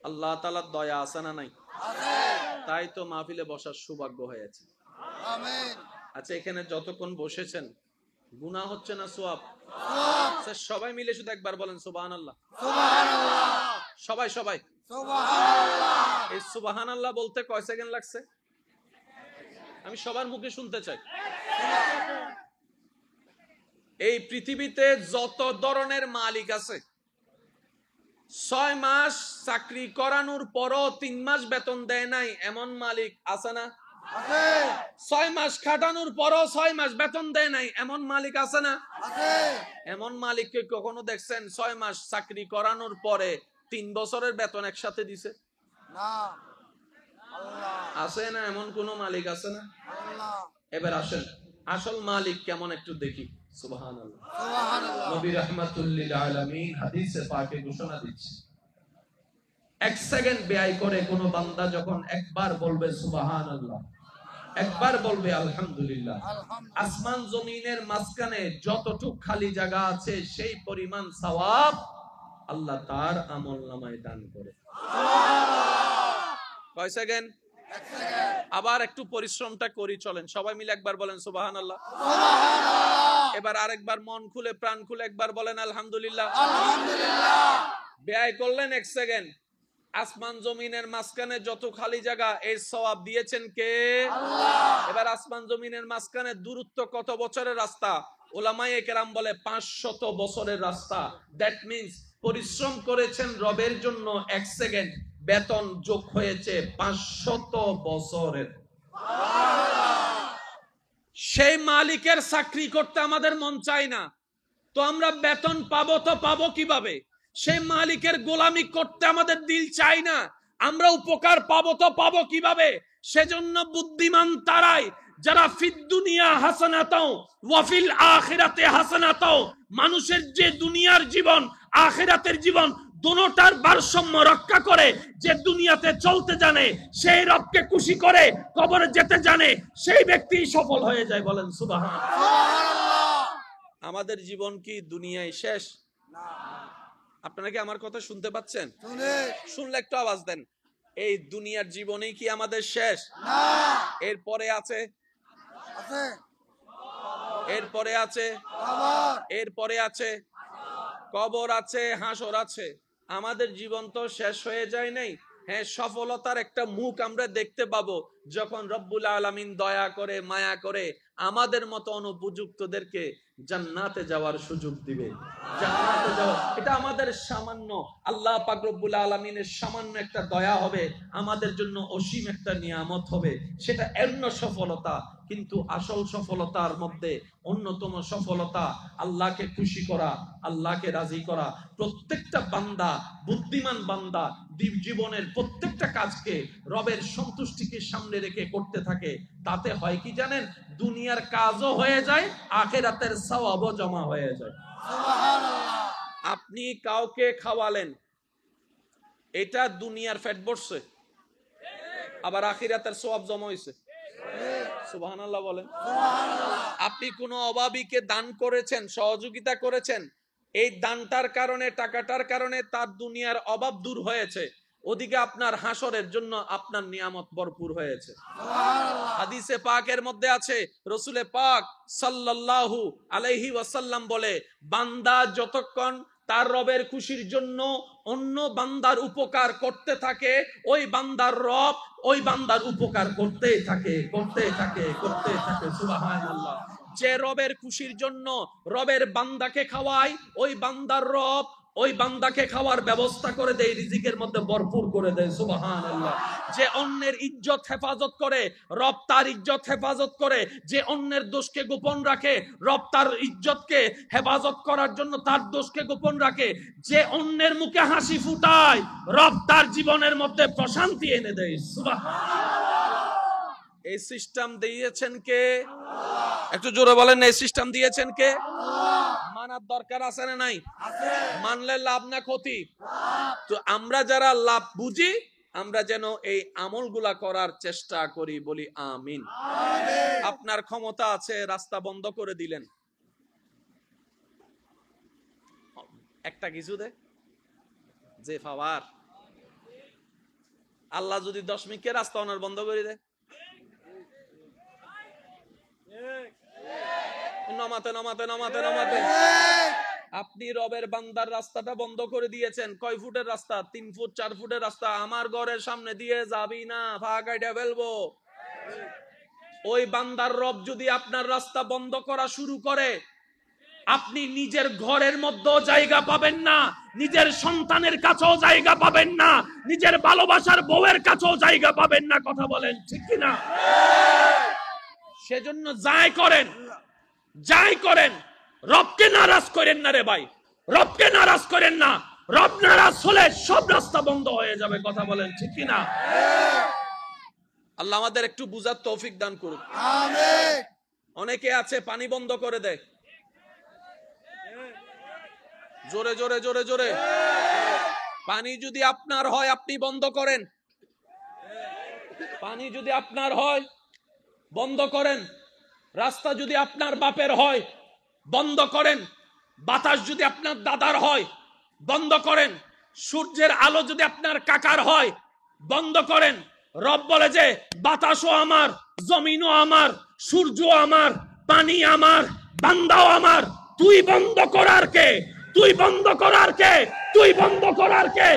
আল্লাহ তাআলার দয়া আছে না নাই? তাই তো মাহফিলে বসার সৌভাগ্য হয়েছে। আমিন। আচ্ছা, এখানে যতক্ষণ বসেছেন গুনাহ হচ্ছে না সওয়াব? সবাই মিলে শুধু একবার বলেন সুবহানাল্লাহ। সুবহানাল্লাহ। সবাই সবাই সুবহানাল্লাহ। এই সুবহানাল্লাহ বলতে কয় সেকেন্ড লাগছে? আমি সবার মুখে শুনতে চাই। এই পৃথিবীতে যত ধরনের মালিক আছে, 6 মাস চাকরি করানোর পরও 3 মাস বেতন দেয় নাই, এমন মালিক আছে না? আছে। 6 মাস খাটানোর পরও 6 মাস বেতন দেয় নাই, এমন মালিক আছে না? আছে। এমন মালিককে কখনো দেখছেন 6 মাস চাকরি করানোর পরে 3 বছরের বেতন একসাথে দিছে? না। আল্লাহ আছে না? এমন কোন মালিক আছে না? আল্লাহ। এবার আসেন, আসল মালিক কেমন একটু দেখি। সুবহানাল্লাহ। সুবহানাল্লাহ। নবী রাহমাতুল লিল আলামিন হাদিসে পাকে ঘোষণা দিচ্ছে, এক সেকেন্ড ব্যয় করে কোন বান্দা যখন একবার বলবে সুবহানাল্লাহ, একবার বলবে আলহামদুলিল্লাহ, আসমান জমিনের মাঝখানে যতটুক খালি জায়গা আছে সেই পরিমাণ সওয়াব আল্লাহ তার আমলনামায় দান করে। কয় সেকেন্ড? আবার একটু পরিশ্রমটা করি, চলেন সবাই মিলে একবার বলেন সুবহানাল্লাহ। এবার আরেকবার মন খুলে প্রাণ খুলে একবার বলেন আলহামদুলিল্লাহ। ব্যয় করলেন এক সেকেন্ড, আসমান জমিনের মাঝখানে যত খালি জায়গা এই সওয়াব দিয়েছেন কে? আল্লাহ। এবার আসমান জমিনের মাঝখানে দূরত্ব কত বছরের রাস্তা? উলামায়ে কেরাম বলে 500 বছরের রাস্তা। দ্যাট মিন্স পরিশ্রম করেছেন রবের জন্য এক সেকেন্ড, বেতন যোগ হয়েছে 500 বছরের। সেই মালিকের চাকরি করতে আমাদের মন চায় না, তো আমরা বেতন পাবো তো পাবো কিভাবে? সেই মালিকের গোলামি করতে আমাদের দিল চাই না, আমরা উপকার পাবো তো পাবো কিভাবে? সেজন্য বুদ্ধিমান তারাই যারা ফিদ দুনিয়া হাসানাতাও ওয়া ফিল আখিরাতে হাসানাতাও, মানুষের যে দুনিয়ার জীবন আখিরাতের জীবন দুটোটার ভারসাম্য রক্ষা করে, যে দুনিয়াতে চলতে জানে, সেই রবকে খুশি করে কবরে যেতে জানে, সেই ব্যক্তি সফল হয়ে যায়। বলেন সুবহানাল্লাহ। আমাদের জীবন কি দুনিয়ায় শেষ? না। আপনারা কি আমার কথা শুনতে পাচ্ছেন? শুনলে একটু আওয়াজ দেন। এই দুনিয়ার জীবনেই কি আমাদের শেষ? না। এরপরে আছে, এরপরে আছে, এরপরে আছে কবর আছে, হাসর আছে। আমাদের জীবন তো শেষ হয়ে যায় নাই। হ্যাঁ, সফলতার একটা মুখ আমরা দেখতে পাবো যখন রব্বুল আলামিন দয়া করে মায়া করে আমাদের মতো অনুপযুক্তদেরকে জান্নাতে যাওয়ার সুযোগ দিবে। জান্নাতে যাওয়া এটা আমাদের সামান্য, আল্লাহ পাক রব্বুল আলামিনের সামান্য একটা দয়া হবে, আমাদের জন্য অসীম একটা নিয়ামত হবে, সেটা এমন সফলতা। কিন্তু আসল সফলতার মধ্যে অন্যতম সফলতা আল্লাহকে খুশি করা, আল্লাহকে রাজি করা। প্রত্যেকটা বান্দা, বুদ্ধিমান বান্দা জীবনের প্রত্যেকটা কাজকে রবের সন্তুষ্টিকে সামনে রেখে করতে থাকে। তাতে হয় কি জানেন? দুনিয়ার কাজও হয়ে যায়, আখিরাতের সওয়াবও জমা হয়ে যায়। সুবহানাল্লাহ। আপনি কাউকে খাওয়ালেন, এটা দুনিয়ার পেট ভরছে, আবার আখিরাতের সওয়াব জমা হইছে। সুবহানাল্লাহ বলেন। আপনি কোন অভাবীকে দান করেছেন, সহযোগিতা করেছেন, এই দানটার কারণে, টাকাটার কারণে তার দুনিয়ার অভাব দূর হয়েছে, ওদিকে আপনার হাসরের জন্য আপনার নিয়ামত ভরপুর হয়েছে। হাদিসে পাকের মধ্যে আছে, রাসূলে পাক সাল্লাল্লাহু আলাইহি ওয়াসাল্লাম বলে, বান্দা যতক্ষণ তার রবের খুশির জন্য অন্য বান্দার উপকার করতে থাকে, ওই বান্দার রব ওই বান্দার উপকার করতেই থাকে, করতেই থাকে, করতেই থাকে। সুবহানাল্লাহ। যে রবের খুশির জন্য রবের বান্দাকে খাওয়ায়, ওই বান্দার রব ওই বান্দাকে খাওয়ার ব্যবস্থা করে দেয়, রিজিকের মধ্যে ভরপুর করে দেয়। সুবহানাল্লাহ। যে অন্যের ইজ্জত হেফাজত করে, রব তার ইজ্জত হেফাজত করে। যে অন্যের দোষকে গোপন রাখে, রব তার ইজ্জতকে হেফাজত করার জন্য তার দোষকে গোপন রাখে। যে অন্যের মুখে হাসি ফুটায়, রব তার জীবনের মধ্যে প্রশান্তি এনে দেয়। সুবহানাল্লাহ। এই সিস্টেম দিয়েছেন কে? একটু জোরে বলেন, এই সিস্টেম দিয়েছেন কে? মানার দরকার আছে না নাই? মানলে লাভ না ক্ষতি? তো আমরা যারা লাভ বুঝি, আমরা যেন এই আমলগুলা করার চেষ্টা করি। বলি আমিন। আপনার ক্ষমতা আছে, রাস্তা বন্ধ করে দিলেন, একটা কিছু দে যে পাওয়ার, আল্লাহ যদি 10 মিনিটে রাস্তা ওনার বন্ধ করে দেয়, নামাতে নামাতে নামাতে নামাতে আপনি রবের বান্দার রাস্তাটা বন্ধ করে দিয়েছেন। কয় ফুটের রাস্তা? 3 ফুট 4 ফুটের রাস্তা। আমার ঘরের সামনে দিয়ে যাবি না, ফাঁকাইটা ফেলবো। ওই বান্দার রব যদি আপনার রাস্তা বন্ধ করা শুরু করে, আপনি নিজের ঘরের মধ্যেও জায়গা পাবেন না, নিজের সন্তানের কাছেও জায়গা পাবেন না, নিজের ভালোবাসার বউয়ের কাছেও জায়গা পাবেন না। কথা বলেন ঠিক কিনা? সেজন্য যাই করেন, যাই করেন, রবকে নারাজ করেন না রে ভাই, রবকে নারাজ করেন না। রব নারাজ হলে সব রাস্তা বন্ধ হয়ে যাবে। কথা বলেন ঠিক কিনা? আল্লাহ আমাদের একটু বুঝার তৌফিক দান করুক। আমিন। অনেকে আছে পানি বন্ধ করে দেয়, জোরে জোরে জোরে জোরে। পানি যদি আপনার হয় আপনি বন্ধ করেন, পানি যদি আপনার হয় বন্ধ করেন, রাস্তা যদি আপনার বাপের হয় বন্ধ করেন, বাতাস যদি আপনার দাদার হয় বন্ধ করেন, সূর্যের আলো যদি আপনার কাকার হয় বন্ধ করেন। রব বলে যে বাতাসও আমার, জমিনও আমার, সূর্য আমার, পানি আমার, বান্দাও আমার। তুই বন্ধ করার কে? তুই বন্ধ করার কে? তুই বন্ধ করার কে?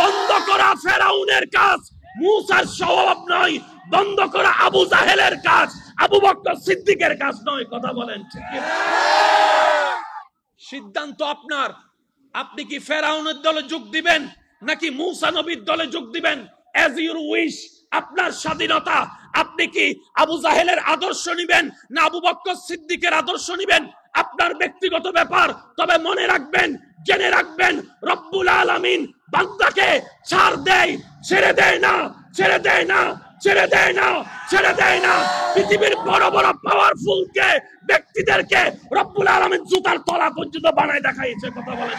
বন্ধ করা ফেরাউনের কাজ, মুসার স্বভাব নয়। বন্ধ করা আবু জাহেলের কাজ, আবু বকর সিদ্দিকের কাজ নয়। কথা বলেন ঠিক কি? সিদ্ধান্ত আপনার। আপনি কি ফেরাউনের দলে যোগ দিবেন নাকি মুসা নবীর দলে যোগ দিবেন? এজ ইউর উইশ, আপনার স্বাধীনতা। আপনি কি আবু জাহেলের আদর্শ নিবেন না আবু বকর সিদ্দিকের আদর্শ নিবেন? আপনার ব্যক্তিগত ব্যাপার। তবে মনে রাখবেন, জেনে রাখবেন, রব্বুল আলামিন বান্দাকে ছাড় দেয়, ছেড়ে দেয় না, ছেড়ে দেয় না, ছেড়ে দেয় না, ছেড়ে দেয় না। পৃথিবীর বড় বড় পাওয়ারফুল কে ব্যক্তিদেরকে রব্বুল আলামিন জুতার তলা পর্যন্ত বানায় দেখাইছে। কথা বলেন।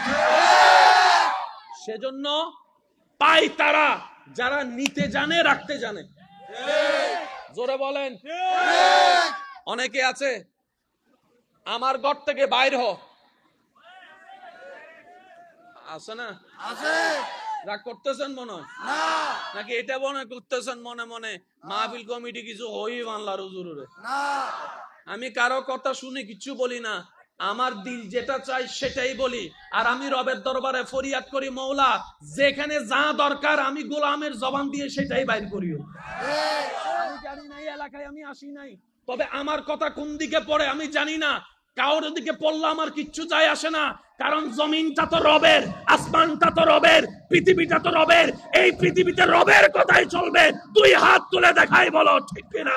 সেজন্য পাই তারা যারা নিতে জানে, রাখতে জানে। জোরে বলেন। অনেকে আছে আমার ঘর থেকে বাইর হ, আছে না? আছে। রাগ করতেছেন মনে হয় নাকি এটা মনে করতেছেন মনে মনে মাহফিল কমিটি কিছু হই বাংলার হুজুরে? আমি কারো কথা শুনে কিছু বলি না, আমার দিল যেটা চাই সেটাই বলি। আর আমি রবের দরবারে ফরিয়াদ করি, মৌলা যেখানে যা দরকার আমি গোলামের জবান দিয়ে সেটাই বাইর করিও। আমি জানি না এই এলাকায় আমি আসি নাই, তবে আমার কথা কোন দিকে পড়ে আমি জানি না। কারোর দিকে পড়লে আমার কিচ্ছু যায় আসে না, কারণ জমিনটা তো রবের, আসমানটা তো রবের, পৃথিবীটা তো রবের। এই পৃথিবীতে রবের কথাই চলবে। দুই হাত তুলে দেখাই, বলো ঠিক কিনা?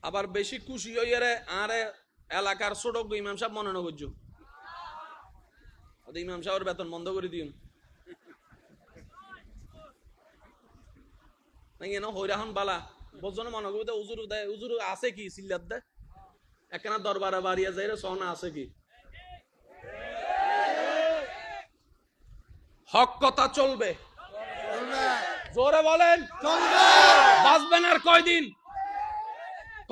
আবার বেশি খুশি হইয়া রে আরে এলাকার ছোট ইমাম সাহেব মনে না করছো, ইমাম সাহেবের বেতন বন্ধ করে দিন হইরাহন বালা বজন মনে করবে উজুর দেয়। উজুর আছে কি সিল্লাত দেয় একখানা দরবারে বাড়িয়া যাই রে সহনা আছে কি? হক কথা চলবে, জোরে বলেন। বাঁচবেন আর কয়দিন?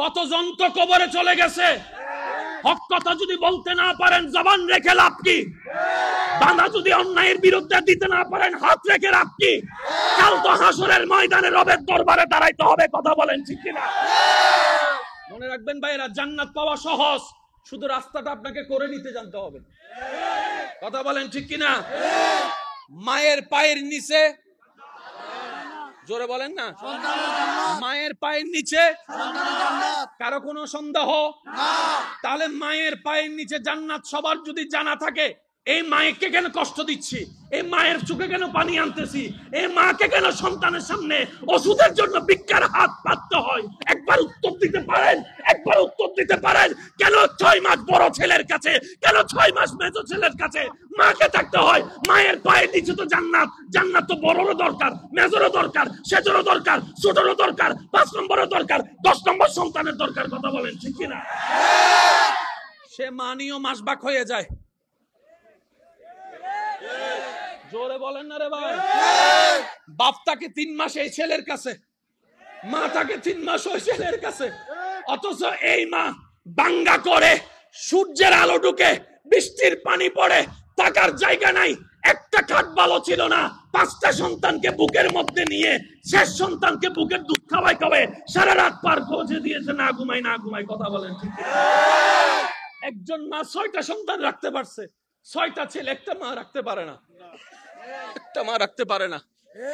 কতজন তো কবরে চলে গেছে। হক কথা যদি বলতে না পারেন জবান রেখে লাভ কি? বাঁধা যদি অন্যায়ের বিরুদ্ধে দিতে না পারেন হাত রেখে লাভ কি? কাল তো হাসরের ময়দানে রবের দরবারে দাঁড়াইতে হবে। কথা বলেন ঠিক কিনা? মনে রাখবেন ভাইরা, জান্নাত পাওয়া সহজ, শুধু রাস্তাটা আপনাকে করে নিতে জানতে হবে। কথা বলেন ঠিক কিনা? মায়ের পায়ের নিচে, জোরে বলেন না, মায়ের পায়ের নিচে কারো কোনো সন্দেহ? তাহলে মায়ের পায়ের নিচে জান্নাত সবার যদি জানা থাকে, এই মায়েকে কেন কষ্ট দিচ্ছি? এই মায়ের চোখে কেন পানি আনতেছি? এই মাকে কেন সন্তানের সামনে ওষুধের জন্য ভিক্ষার হাত পাততে হয়? একবার উত্তর দিতে পারেন? একবার উত্তর দিতে পারেন? কেন 6 মাস বড় ছেলের কাছে, কেন 6 মাস মেজো ছেলের কাছে মাকে থাকতে হয়? মায়ের পায়ের নিচে তো জান্নাত। জান্নাত তো বড়রও দরকার, মেজরও দরকার, সেজরও দরকার, ছোটরও দরকার, 5 নম্বরও দরকার, 10 নম্বর সন্তানের দরকার। কথা বলেন ঠিক কিনা? সে মানিও মাসবাক হয়ে যায়। জোরে বলেন না রে ভাই। বাপ তাকে 3 মাস এই ছেলের কাছে, মা তাকে 3 মাস ওই ছেলের কাছে, অথচ এই মা বাঙ্গা করে, সূর্যের আলো ঢুকে, বৃষ্টির পানি পড়ে, থাকার জায়গা নাই, একটা খাট ভালো ছিল না, 5টা সন্তানকে বুকের মধ্যে নিয়ে, শেষ সন্তানকে বুকের দুধ খাওয়াই খাওয়াই সারা রাত পার করে দিয়েছে, না ঘুমাই না ঘুমাই। কথা বলেন ঠিক? একজন মা 6টা সন্তান রাখতে পারছে, 6টা ছেলে একটা মা রাখতে পারে না, একটা মা রাখতে পারে না।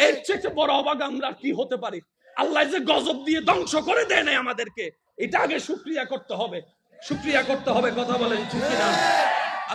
এর চেয়ে বড় অবাক আমরা কি হতে পারি? আল্লাহ যে গজব দিয়ে ধ্বংস করে দেয় নাই আমাদেরকে, এটা আগে শুকরিয়া করতে হবে, শুকরিয়া করতে হবে। কথা বলেন ঠিক কিনা?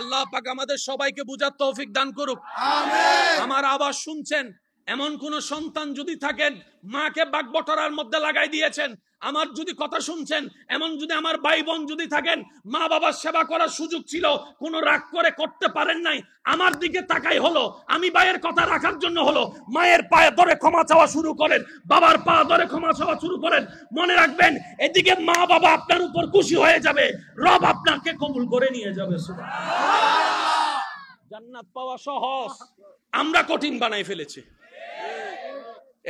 আল্লাহ পাক আমাদের সবাইকে বুঝার তৌফিক দান করুক। আমিন। আমার আওয়াজ শুনছেন, এমন কোন সন্তান যদি থাকেন মাকে বাগবটরার মধ্যে লাগাই দিয়েছেন, আমার যদি কথা শুনছেন, এমন যদি আমার ভাই বোন যদি থাকেন, মা বাবার সেবা করার সুযোগ ছিল, কোনো রাগ করে করতে পারেন নাই, আমার দিকে তাকাই হলো, আমি ভাইয়ের কথা রাখার জন্য হলো, মায়ের পায়ে ধরে ক্ষমা চাওয়া শুরু করেন, বাবার পা ধরে ক্ষমা চাওয়া শুরু করেন। মনে রাখবেন, এদিকে মা বাবা আপনার উপর খুশি হয়ে যাবে, রব আপনাকে কবুল করে নিয়ে যাবে। জান্নাত পাওয়া সহজ, আমরা কঠিন বানাই ফেলেছি।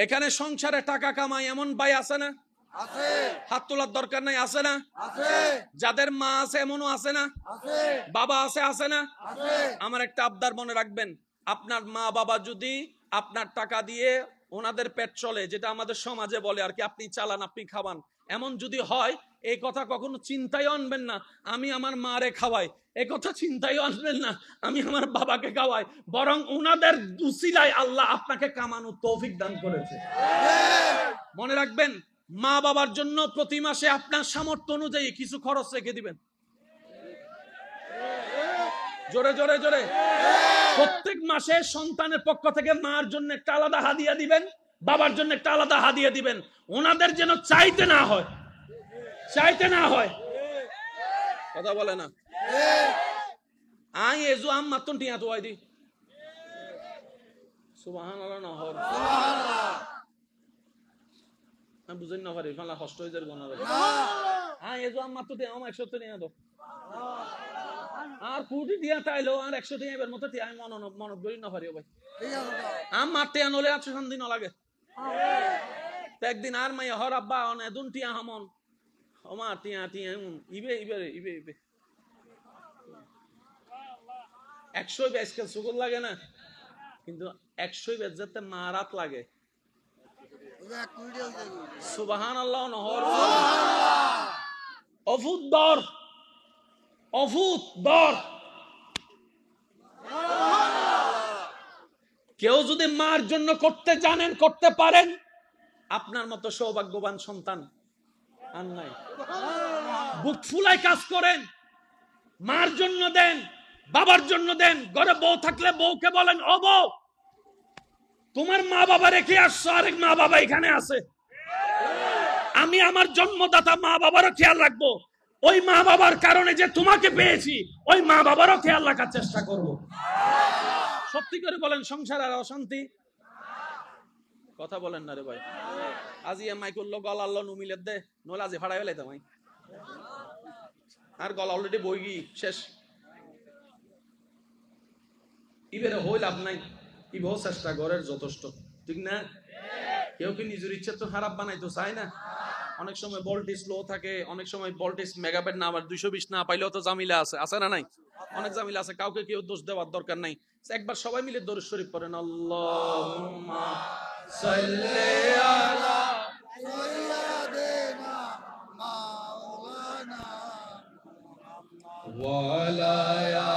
এখানে সংসারে টাকা কামাই এমন ভাই আছে না? আছে। হাত তোলার দরকার নাই, আছে না? আছে। যাদের মা আছে এমনও আছে না? আছে। বাবা আছে, আছে না? আছে। আমার একটা আবদার মনে রাখবেন, আপনার মা বাবা যদি আপনার টাকা দিয়ে ওনাদের পেট চলে, যেটা আমাদের সমাজে বলে আর কি, আপনি চালান, আপনি খাওয়ান, এমন যদি হয়, এই কথা কখনো চিন্তায় আনবেন না আমি আমার মারে খাওয়াই, এই কথা চিন্তায় আনবেন না আমি আমার বাবাকে খাওয়াই, বরং ওনাদের উসিলায় আল্লাহ আপনাকে কামানোর তৌফিক দান করেছে। মনে রাখবেন, মা বাবার জন্য প্রতি মাসে আপনার সামর্থ্য অনুযায়ী কিছু খরচ রেখে দিবেন। জোরে জোরে জোরে। প্রত্যেক মাসে সন্তানের পক্ষ থেকে মার জন্য একটা আলাদা হাদিয়া দিবেন, বাবার জন্য একটা আলাদা হাদিয়া দিবেন, ওনাদের যেন চাইতে না হয়, চাইতে না হয়। কথা বলে না? আই এজু আম মাত্তন টিয়া তো আইদি সুবহানাল্লাহ না হর আমি বুঝেন না পারি ফালা কষ্ট হয়ে যাবে না। আই এজু আম মাত্তন টিয়া আম 100 টিয়া দাও, আর কুটি দিয়া তাইলো আর 100 টিয়া এর মতো টিয়া আমি মনত করি না পারি ভাই, আম মারতে আনলে আর শান্তি না লাগে। একদিন আর মাইয়া হর আব্বা অনে দুন টিয়া হামন আমার টিয়া টিয়া ইবে ইবে ইবে ইবে 100 বেজকে সুগল লাগে না, কিন্তু 100 বেজ যাতে মারাত লাগে। সুবহানাল্লাহ নহর অভূত দর, অভূত দর। কেউ যদি মার জন্য করতে জানেন, করতে পারেন, আপনার মতো সৌভাগ্যবান সন্তান আর নাই। বুক ফুলাই কাজ করেন, মার জন্য দেন, বাবার জন্য দেন। ঘরে বউ থাকলে বউকে বলেন, ও বউ তোমার মা বাবা রেখে আসছো, আরেক মা বাবা এখানে আছে, আমি আমার জন্মদাতা মা বাবারও খেয়াল রাখবো, ওই মা বাবার কারণে যে তোমাকে পেয়েছি ওই মা বাবারও খেয়াল রাখার চেষ্টা করব। সত্যি করে বলেন, সংসার আর অশান্তি? কথা বলেন না রে ভাই। আজি এমআই করলো গলা আল্লাহ নুমিলে দে, নইলে আজি ফাড়াই ফেলাইতাম আমি, আর গলা অলরেডি বই গি শেষ। ইবেরে হই লাভ নাই, ইবেও চেষ্টা করার যথেষ্ট, ঠিক না? কেউ কি নিজের ইচ্ছে তো খারাপ বানাইতো চায় না? অনেক সময় ভোল্টেজ লো থাকে, অনেক সময় ভোল্টেজ মেগাবেট না, আবার 220 না পাইলেও তো জামিলা আছে, আছে না নাই? অনেক জামিলা আছে, কাউকে কেউ দোষ দেওয়ার দরকার নাই। একবার সবাই মিলে দরুদ শরীফ পড়েন, আল্লাহুম্মা সাল্লি আলা সাইয়্যিদিনা মাওলানা ওয়া আলা